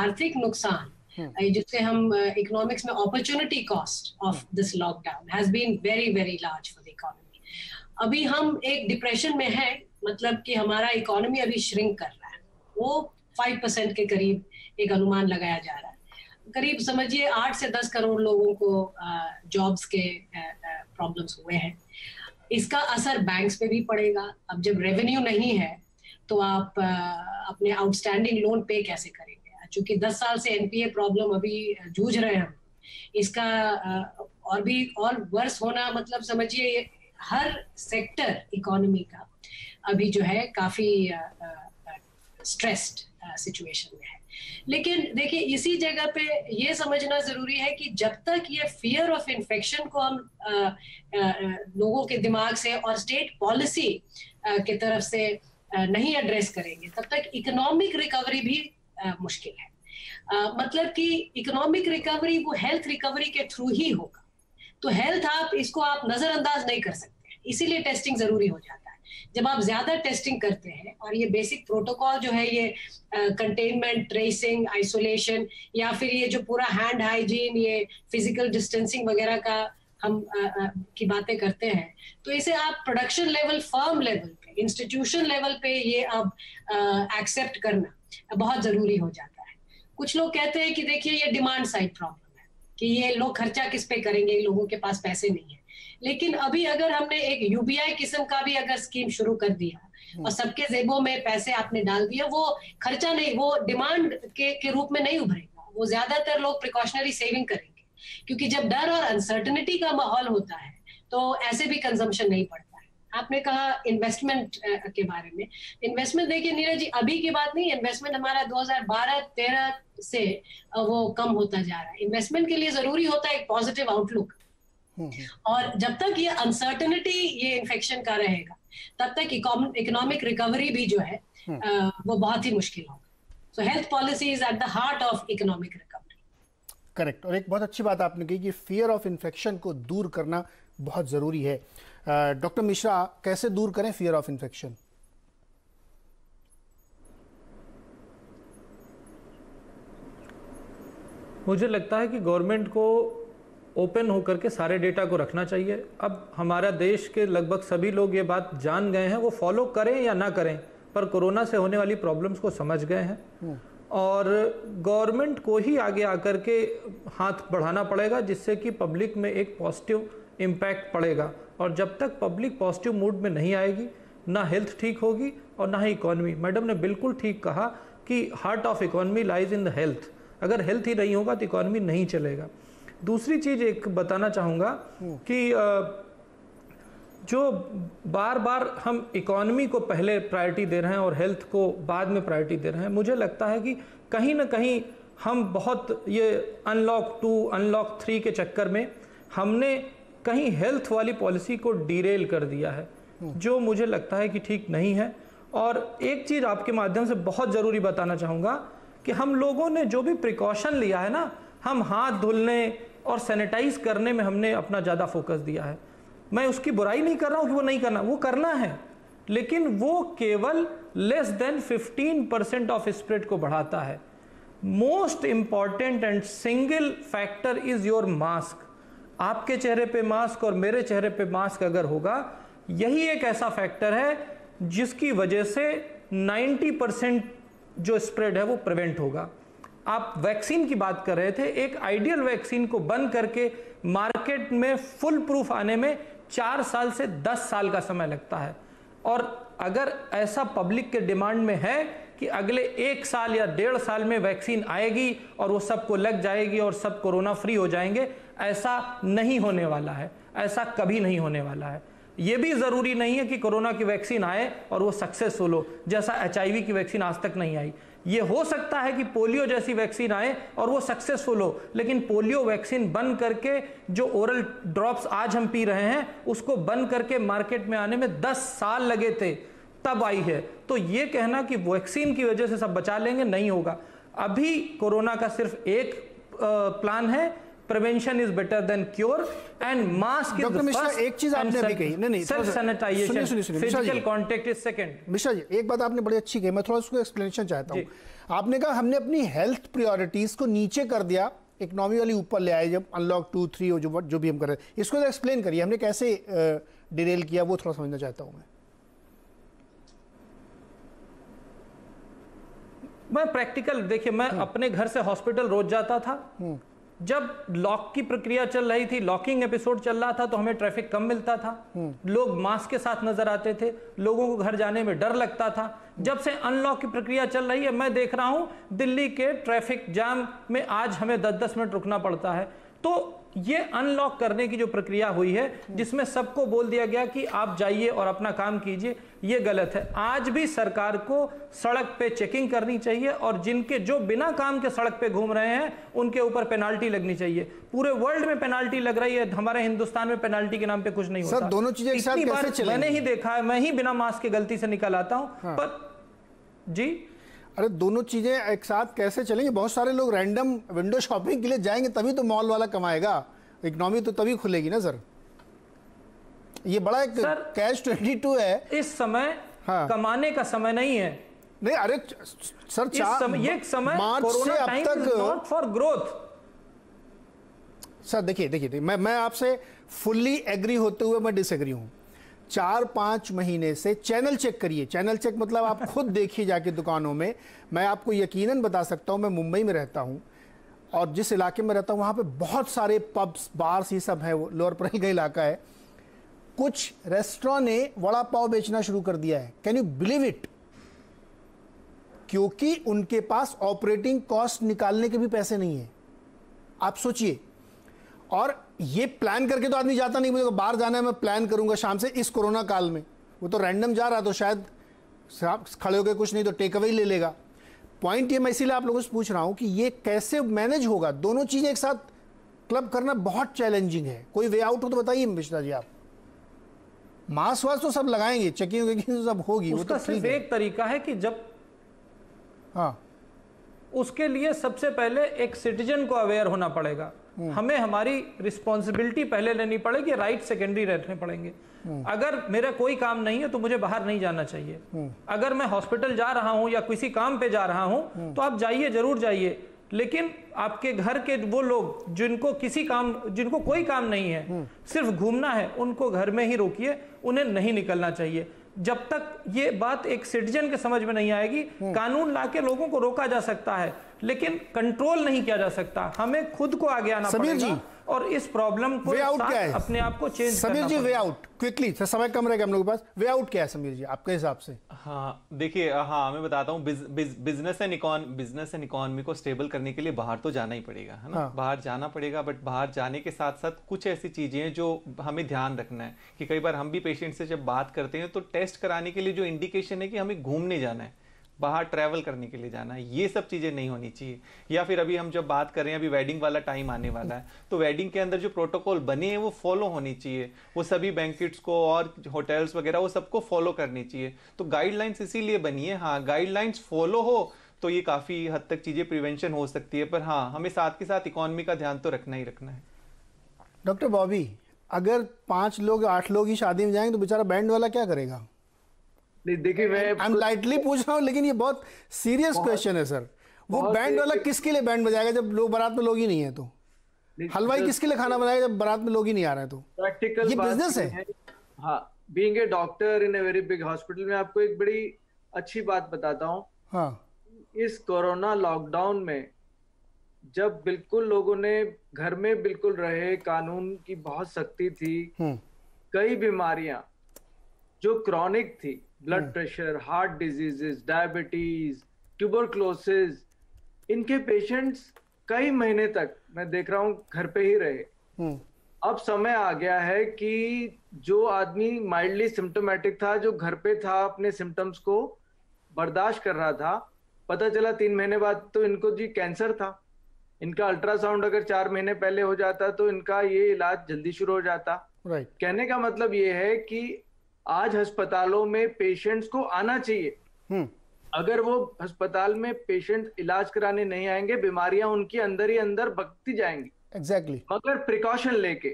आर्थिक नुकसान जिससे हम इकोनॉमिक्स में opportunity cost of this lockdown has been very very large for the economy. अभी हम एक डिप्रेशन में हैं, मतलब कि हमारा इकोनॉमी अभी श्रिंक कर रहा है, वो 5% के करीब एक अनुमान लगाया जा रहा है। करीब समझिए 8 से 10 करोड़ लोगों को जॉब्स के प्रॉब्लम्स हुए हैं। इसका असर बैंक्स पे भी पड़ेगा। अब जब रेवेन्यू नहीं है तो आप अपने आउटस्टैंडिंग लोन पे कैसे करेंगे? चूंकि 10 साल से एनपीए प्रॉब्लम अभी जूझ रहे हैं, इसका और भी और वर्स होना, मतलब समझिए हर सेक्टर इकोनॉमी का अभी जो है काफी स्ट्रेस्ड सिचुएशन में है। लेकिन देखिए, इसी जगह पे ये समझना जरूरी है कि जब तक ये फियर ऑफ इन्फेक्शन को हम लोगों के दिमाग से और स्टेट पॉलिसी की तरफ से नहीं एड्रेस करेंगे, तब तक इकोनॉमिक रिकवरी भी मुश्किल है। मतलब कि इकोनॉमिक रिकवरी वो हेल्थ रिकवरी के थ्रू ही होगा। तो हेल्थ इसको आप नजरअंदाज नहीं कर सकते, इसीलिए टेस्टिंग जरूरी हो जाता है। जब आप ज्यादा टेस्टिंग करते हैं और ये बेसिक प्रोटोकॉल जो है, ये कंटेनमेंट, ट्रेसिंग, आइसोलेशन, या फिर ये जो पूरा हैंड हाइजीन, ये फिजिकल डिस्टेंसिंग वगैरह का हम की बातें करते हैं, तो इसे आप प्रोडक्शन लेवल, फर्म लेवल पे, इंस्टीट्यूशन लेवल पे ये अब एक्सेप्ट करना बहुत जरूरी हो जाता है। कुछ लोग कहते हैं कि देखिए ये डिमांड साइड प्रॉब्लम है, कि ये लोग खर्चा किस पे करेंगे, लोगों के पास पैसे नहीं है। लेकिन अभी अगर हमने एक यूबीआई किस्म का भी अगर स्कीम शुरू कर दिया और सबके जेबों में पैसे आपने डाल दिया, वो खर्चा नहीं, वो डिमांड के रूप में नहीं उभरेगा। वो ज्यादातर लोग प्रिकॉशनरी सेविंग करेंगे, क्योंकि जब डर और अनसर्टेनिटी का माहौल होता है तो ऐसे भी कंजम्पशन नहीं पड़ता है। आपने कहा इन्वेस्टमेंट के बारे में। इन्वेस्टमेंट देखिए नीरज जी, अभी की बात नहीं, इन्वेस्टमेंट हमारा 2012-13 से वो कम होता जा रहा है। इन्वेस्टमेंट के लिए जरूरी होता है एक पॉजिटिव आउटलुक, और जब तक ये अनसर्टेनिटी ये इन्फेक्शन का रहेगा, तब तक इकोनॉमिक रिकवरी भी जो है वो बहुत ही मुश्किल होगा। सो health policy is at the heart of economic recovery. Correct. और एक बहुत अच्छी बात आपने कही कि फियर ऑफ इन्फेक्शन को दूर करना बहुत ज़रूरी है। डॉक्टर मिश्रा, कैसे दूर करें फियर ऑफ इन्फेक्शन? मुझे लगता है कि गवर्नमेंट को ओपन होकर के सारे डेटा को रखना चाहिए। अब हमारा देश के लगभग सभी लोग ये बात जान गए हैं, वो फॉलो करें या ना करें, पर कोरोना से होने वाली प्रॉब्लम्स को समझ गए हैं, और गवर्नमेंट को ही आगे आकर के हाथ बढ़ाना पड़ेगा, जिससे कि पब्लिक में एक पॉजिटिव इम्पैक्ट पड़ेगा। और जब तक पब्लिक पॉजिटिव मूड में नहीं आएगी, ना हेल्थ ठीक होगी और ना ही इकोनॉमी। मैडम ने बिल्कुल ठीक कहा कि heart of economy lies in the health. अगर हेल्थ ही नहीं होगा तो इकोनॉमी नहीं चलेगा। दूसरी चीज़ एक बताना चाहूँगा कि जो बार बार हम इकोनॉमी को पहले प्रायोरिटी दे रहे हैं और हेल्थ को बाद में प्रायोरिटी दे रहे हैं, मुझे लगता है कि कहीं ना कहीं हम बहुत ये अनलॉक 2, अनलॉक 3 के चक्कर में हमने कहीं हेल्थ वाली पॉलिसी को डीरेल कर दिया है, जो मुझे लगता है कि ठीक नहीं है। और एक चीज़ आपके माध्यम से बहुत ज़रूरी बताना चाहूँगा कि हम लोगों ने जो भी प्रिकॉशन लिया है ना, हम हाथ धुलने और सैनिटाइज करने में हमने अपना ज़्यादा फोकस दिया है। मैं उसकी बुराई नहीं कर रहा हूँ कि वो नहीं करना, वो करना है, लेकिन वो केवल लेस देन 15% ऑफ स्प्रेड को बढ़ाता है। Most important and single factor is your mask. आपके चेहरे पे मास्क और मेरे चेहरे पे मास्क अगर होगा, यही एक ऐसा फैक्टर है जिसकी वजह से 90% जो स्प्रेड है वो प्रिवेंट होगा। आप वैक्सीन की बात कर रहे थे, एक आइडियल वैक्सीन को बंद करके मार्केट में फुल प्रूफ आने में 4 साल से 10 साल का समय लगता है। और अगर ऐसा पब्लिक के डिमांड में है कि अगले 1 साल या 1.5 साल में वैक्सीन आएगी और वो सबको लग जाएगी और सब कोरोना फ्री हो जाएंगे, ऐसा नहीं होने वाला है, ऐसा कभी नहीं होने वाला है। ये भी जरूरी नहीं है कि कोरोना की वैक्सीन आए और वो सक्सेसफुल हो, जैसा HIV की वैक्सीन आज तक नहीं आई। ये हो सकता है कि पोलियो जैसी वैक्सीन आए और वो सक्सेसफुल हो, लेकिन पोलियो वैक्सीन बंद करके जो ओरल ड्रॉप्स आज हम पी रहे हैं उसको बंद करके मार्केट में आने में 10 साल लगे थे, तब आई है। तो ये कहना कि वैक्सीन की वजह से सब बचा लेंगे, नहीं होगा। अभी कोरोना का सिर्फ एक प्लान है, prevention is better than cure and mask is doctor Mishra, एक चीज आपने अभी कही, नहीं self sanitization, physical contact is second. Mishra ji, एक बात आपने बड़ी अच्छी कही, मैं थोड़ा उसको एक्सप्लेनेशन चाहता हूं। आपने कहा हमने अपनी हेल्थ प्रायोरिटीज को नीचे कर दिया, इकोनॉमी वाली ऊपर ले आए जब अनलॉक 2, 3 जो भी हम कर रहे हैं। इसको एक्सप्लेन करिए, हमने कैसे डिरेल किया, वो थोड़ा समझना चाहता हूं मैं प्रैक्टिकल देखिए, मैं अपने घर से हॉस्पिटल रोज जाता था। जब लॉक की प्रक्रिया चल रही थी, लॉकिंग एपिसोड चल रहा था, तो हमें ट्रैफिक कम मिलता था, लोग मास्क के साथ नजर आते थे, लोगों को घर जाने में डर लगता था। जब से अनलॉक की प्रक्रिया चल रही है, मैं देख रहा हूं दिल्ली के ट्रैफिक जाम में आज हमें 10-10 मिनट रुकना पड़ता है। तो ये अनलॉक करने की जो प्रक्रिया हुई है, जिसमें सबको बोल दिया गया कि आप जाइए और अपना काम कीजिए, ये गलत है। आज भी सरकार को सड़क पे चेकिंग करनी चाहिए और जिनके जो बिना काम के सड़क पे घूम रहे हैं उनके ऊपर पेनाल्टी लगनी चाहिए। पूरे वर्ल्ड में पेनाल्टी लग रही है, हमारे हिंदुस्तान में पेनाल्टी के नाम पे कुछ नहीं होता। सर, दोनों चीजें एक साथ कैसे चलेंगी? मैंने ही देखा है, मैं ही बिना मास्क के गलती से निकल आता हूं। हाँ। पर जी, अरे दोनों चीजें एक साथ कैसे चलेंगे? बहुत सारे लोग रैंडम विंडो शॉपिंग के लिए जाएंगे, तभी तो मॉल वाला कमाएगा, इकोनॉमी तो तभी खुलेगी ना सर। ये बड़ा एक कैच 22 है इस समय। हाँ। कमाने का समय नहीं है। नहीं, अरे सर, ये समय मार्च से अब तक नॉट फॉर ग्रोथ। सर देखिए, मैं आपसे फुल्ली एग्री होते हुए मैं डिसएग्री हूं। 4-5 महीने से चैनल चेक करिए, चैनल चेक मतलब आप खुद देखिए जाके दुकानों में। मैं आपको यकीनन बता सकता हूं, मैं मुंबई में रहता हूं और जिस इलाके में रहता हूं वहां पे बहुत सारे पब्स, बार्स, ये सब है, वो लोअर परेल का इलाका है। कुछ रेस्टोरेंट ने वड़ा पाव बेचना शुरू कर दिया है। Can you believe it? क्योंकि उनके पास ऑपरेटिंग कॉस्ट निकालने के भी पैसे नहीं है। आप सोचिए, और ये प्लान करके तो आदमी जाता नहीं, मुझे बाहर जाना है, मैं प्लान करूंगा शाम से इस कोरोना काल में। वो तो रैंडम जा रहा, तो शायद खड़े होकर कुछ नहीं तो टेक अवे ही ले लेगा। पॉइंट ये मैं इसीलिए आप लोगों से पूछ रहा हूं कि ये कैसे मैनेज होगा? दोनों चीजें एक साथ क्लब करना बहुत चैलेंजिंग है। कोई वे आउट हो तो बताइए मिश्रा जी आप। मास्क वास्क तो सब लगाएंगे, चेकिंग तो सब होगी, वो तो सिर्फ एक तरीका है कि जब, हाँ, उसके लिए सबसे पहले एक सिटीजन को अवेयर होना पड़ेगा। हमें हमारी रिस्पॉन्सिबिलिटी पहले लेनी पड़ेगी, राइट सेकेंडरी रहने पड़ेंगे। अगर मेरा कोई काम नहीं है तो मुझे बाहर नहीं जाना चाहिए। अगर मैं हॉस्पिटल जा रहा हूं या किसी काम पे जा रहा हूं तो आप जाइए, जरूर जाइए, लेकिन आपके घर के वो लोग जिनको कोई काम नहीं है, सिर्फ घूमना है, उनको घर में ही रोकिए, उन्हें नहीं निकलना चाहिए। जब तक ये बात एक सिटीजन के समझ में नहीं आएगी, कानून लाके लोगों को रोका जा सकता है लेकिन कंट्रोल नहीं किया जा सकता। हमें खुद को आगे आना पड़ेगा और इस प्रॉब्लम को अपने आप को चेंज करना पड़ेगा। समीर जी, वे आउट क्विकली, समय कम रहेगा हम लोगों के पास, वे आउट क्या है समीर जी आपके हिसाब से? हाँ देखिए, हाँ मैं बताता हूँ, बिजनेस एंड इकोनॉमी को स्टेबल करने के लिए बाहर तो जाना ही पड़ेगा, है ना। हाँ। बाहर जाना पड़ेगा, बट बाहर जाने के साथ साथ कुछ ऐसी चीजें हैं जो हमें ध्यान रखना है कि कई बार हम भी पेशेंट से जब बात करते हैं तो टेस्ट कराने के लिए जो इंडिकेशन है कि हमें घूमने जाना है, बाहर ट्रैवल करने के लिए जाना है, ये सब चीजें नहीं होनी चाहिए। या फिर अभी हम जब बात कर रहे हैं, अभी वेडिंग वाला टाइम आने वाला है, तो वेडिंग के अंदर जो प्रोटोकॉल बने हैं वो फॉलो होनी चाहिए। वो सभी बैंकेट्स को और होटल्स वगैरह वो सबको फॉलो करनी चाहिए। तो गाइडलाइंस इसीलिए बनी है। हाँ, गाइडलाइंस फॉलो हो तो ये काफी हद तक चीजें प्रिवेंशन हो सकती है, पर हाँ हमें साथ के साथ इकोनॉमी का ध्यान तो रखना ही रखना है। डॉक्टर बॉबी, अगर 5 लोग 8 लोग ही शादी में जाएंगे तो बेचारा बैंड वाला क्या करेगा? नहीं देखिए, मैं लाइटली पूछ रहा हूं, लेकिन ये बहुत सीरियस क्वेश्चन है सर। वो बैंड वाला किसके लिए बैंड बजाएगा जब लोग बारात में लोग ही नहीं है? तो हलवाई किसके लिए खाना बनाएगा जब बारात में लोग ही नहीं आ रहे? तो प्रैक्टिकल ये बिजनेस है। हाँ being a doctor in a very big hospital, मैं आपको एक बड़ी अच्छी बात बताता हूँ। हाँ, इस कोरोना लॉकडाउन में जब बिल्कुल लोगों ने घर में बिल्कुल रहे, कानून की बहुत सख्ती थी, कई बीमारियां जो क्रॉनिक थी, blood pressure, heart diseases, diabetes, tuberculosis, इनके पेशेंट्स कई महीने तक मैं देख रहा हूँ घर पे ही रहे। अब समय आ गया है कि जो आदमी माइल्डली सिम्टोमेटिक था, जो घर पे था, अपने सिम्टम्स को बर्दाश्त कर रहा था, पता चला 3 महीने बाद तो इनको जी कैंसर था। इनका अल्ट्रासाउंड अगर 4 महीने पहले हो जाता तो इनका ये इलाज जल्दी शुरू हो जाता। कहने का मतलब ये है कि आज अस्पतालों में पेशेंट्स को आना चाहिए। अगर वो अस्पताल में पेशेंट इलाज कराने नहीं आएंगे, बीमारियां उनकी अंदर ही अंदर बकती जाएंगी। एग्जैक्टली। मगर प्रिकॉशन लेके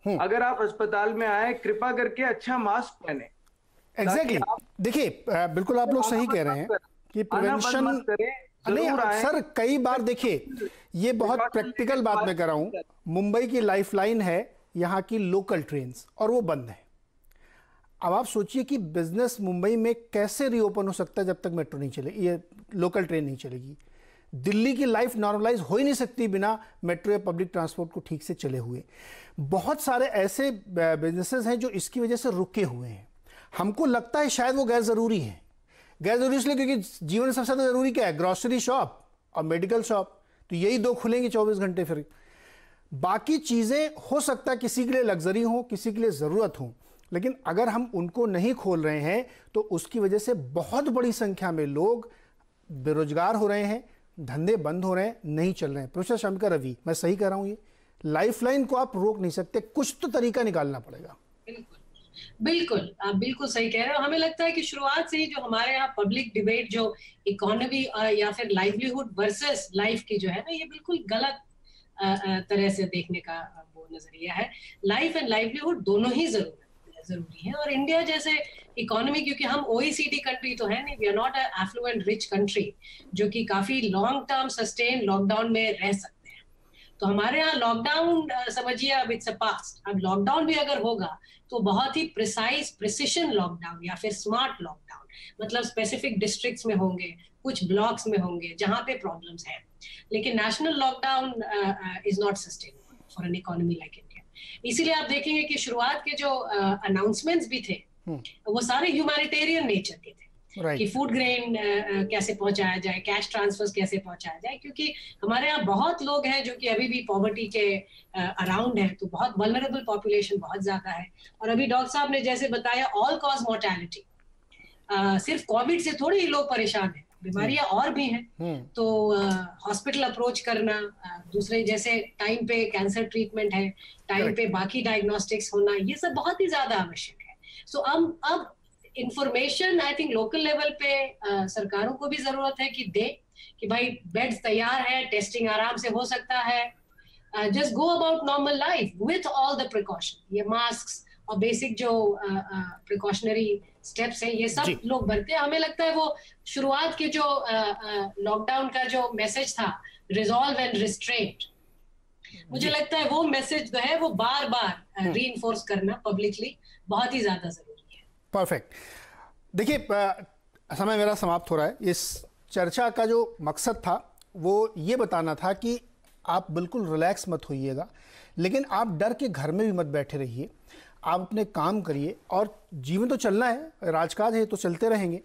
अगर आप अस्पताल में आए, कृपा करके अच्छा मास्क पहने। एग्जैक्टली। देखिए, बिल्कुल आप लोग सही कह रहे हैं कि प्रिवेंशन नहीं। सर, कई बार देखिए, ये बहुत प्रैक्टिकल बात मैं कर रहा हूँ। मुंबई की लाइफलाइन है यहाँ की लोकल ट्रेन्स, और वो बंद है। अब आप सोचिए कि बिजनेस मुंबई में कैसे रीओपन हो सकता है जब तक मेट्रो नहीं चलेगी, ये लोकल ट्रेन नहीं चलेगी। दिल्ली की लाइफ नॉर्मलाइज हो ही नहीं सकती बिना मेट्रो या पब्लिक ट्रांसपोर्ट को ठीक से चले हुए। बहुत सारे ऐसे बिजनेसेस हैं जो इसकी वजह से रुके हुए हैं। हमको लगता है शायद वो गैर ज़रूरी हैं। गैर ज़रूरी इसलिए क्योंकि जीवन में सबसे ज़्यादा ज़रूरी क्या है? ग्रॉसरी शॉप और मेडिकल शॉप, तो यही 2 खुलेंगे 24 घंटे। फिर बाकी चीज़ें हो सकता है किसी के लिए लग्जरी हो, किसी के लिए ज़रूरत हो, लेकिन अगर हम उनको नहीं खोल रहे हैं तो उसकी वजह से बहुत बड़ी संख्या में लोग बेरोजगार हो रहे हैं, धंधे बंद हो रहे हैं, नहीं चल रहे हैं। प्रोफेसर शंकर रवि, मैं सही कह रहा हूँ? ये लाइफलाइन को आप रोक नहीं सकते, कुछ तो तरीका निकालना पड़ेगा। बिल्कुल, आप बिल्कुल सही कह रहे हो। हमें लगता है कि शुरुआत से ही जो हमारे यहाँ पब्लिक डिबेट जो इकोनॉमी या फिर लाइवलीहुड वर्सेस लाइफ की जो है ना, ये बिल्कुल गलत तरह से देखने का वो नजरिया है। लाइफ एंड लाइवलीहुड दोनों ही जरूरी है। और इंडिया जैसे इकोनॉमी, क्योंकि हम OECD कंट्री तो है नहीं, we are not a affluent rich country जो कि काफी लॉन्ग टर्म सस्टेन लॉकडाउन में रह सकते हैं। तो हमारे यहाँ लॉकडाउन समझिए अब इट्स अ पास्ट। अब लॉकडाउन भी अगर होगा तो बहुत ही प्रिसिशन लॉकडाउन या फिर स्मार्ट लॉकडाउन, मतलब स्पेसिफिक डिस्ट्रिक्ट्स में होंगे, कुछ ब्लॉक्स में होंगे जहां पे प्रॉब्लम्स हैं। लेकिन national lockdown is not sustainable for an economy like India. इसीलिए आप देखेंगे कि शुरुआत के जो अनाउंसमेंट्स भी थे वो सारे ह्यूमैनिटेरियन नेचर के थे, कि फूड ग्रेन कैसे पहुंचाया जाए, कैश ट्रांसफर्स कैसे पहुंचाया जाए, क्योंकि हमारे यहाँ बहुत लोग हैं जो कि अभी भी पॉवर्टी के अराउंड है, तो बहुत वल्नरेबल पॉपुलेशन बहुत ज्यादा है। और अभी डॉक्टर साहब ने जैसे बताया, ऑल कॉज मोर्टेलिटी, सिर्फ कोविड से थोड़े ही लोग परेशान हैं, बीमारियां और भी हैं। तो हॉस्पिटल अप्रोच करना, दूसरे जैसे टाइम पे कैंसर ट्रीटमेंट है, टाइम पे बाकी डायग्नोस्टिक्स होना, ये सब बहुत ही ज्यादा आवश्यक है। सो अब information I think local level पे सरकारों को भी जरूरत है कि दे कि भाई बेड्स तैयार है, टेस्टिंग आराम से हो सकता है, just go about normal life with all the precaution. ये मास्क और बेसिक जो प्रिकॉशनरी स्टेप्स हैं ये सब लोग बरते। हमें लगता है वो शुरुआत के जो लॉकडाउन का जो मैसेज था, रिजॉल्व एंड रिस्ट्रेंट, मुझे लगता है वो मैसेज जो है वो बार बार रीइंफोर्स करना पब्लिकली बहुत ही ज्यादा जरूरी है। परफेक्ट। देखिए, समय मेरा समाप्त हो रहा है। इस चर्चा का जो मकसद था वो ये बताना था कि आप बिल्कुल रिलैक्स मत होइएगा, लेकिन आप डर के घर में भी मत बैठे रहिए। आप अपने काम करिए, और जीवन तो चलना है, राजकाज है तो चलते रहेंगे।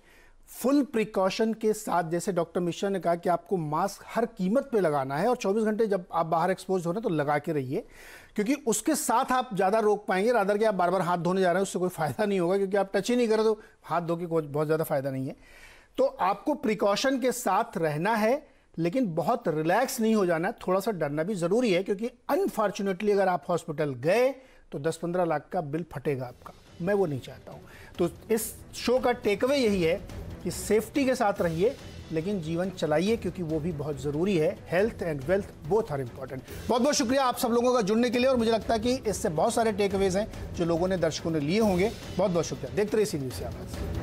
फुल प्रिकॉशन के साथ, जैसे डॉक्टर मिश्रा ने कहा कि आपको मास्क हर कीमत पे लगाना है, और 24 घंटे जब आप बाहर एक्सपोज हो रहे हैं तो लगा के रहिए, क्योंकि उसके साथ आप ज़्यादा रोक पाएंगे। रादर कि आप बार बार हाथ धोने जा रहे हैं, उससे कोई फ़ायदा नहीं होगा, क्योंकि आप टच ही नहीं कर रहे तो हाथ धो के बहुत ज़्यादा फ़ायदा नहीं है। तो आपको प्रिकॉशन के साथ रहना है, लेकिन बहुत रिलैक्स नहीं हो जाना है। थोड़ा सा डरना भी ज़रूरी है, क्योंकि अनफॉर्चुनेटली अगर आप हॉस्पिटल गए तो 10-15 लाख का बिल फटेगा आपका। मैं वो नहीं चाहता हूँ। तो इस शो का टेकअवे यही है कि सेफ्टी के साथ रहिए, लेकिन जीवन चलाइए, क्योंकि वो भी बहुत ज़रूरी है। Health and wealth both are important. बहुत बहुत शुक्रिया आप सब लोगों का जुड़ने के लिए, और मुझे लगता है कि इससे बहुत सारे टेकअवेज हैं जो लोगों ने, दर्शकों ने लिए होंगे। बहुत बहुत शुक्रिया। देखते रहिए CNBC आवाज़।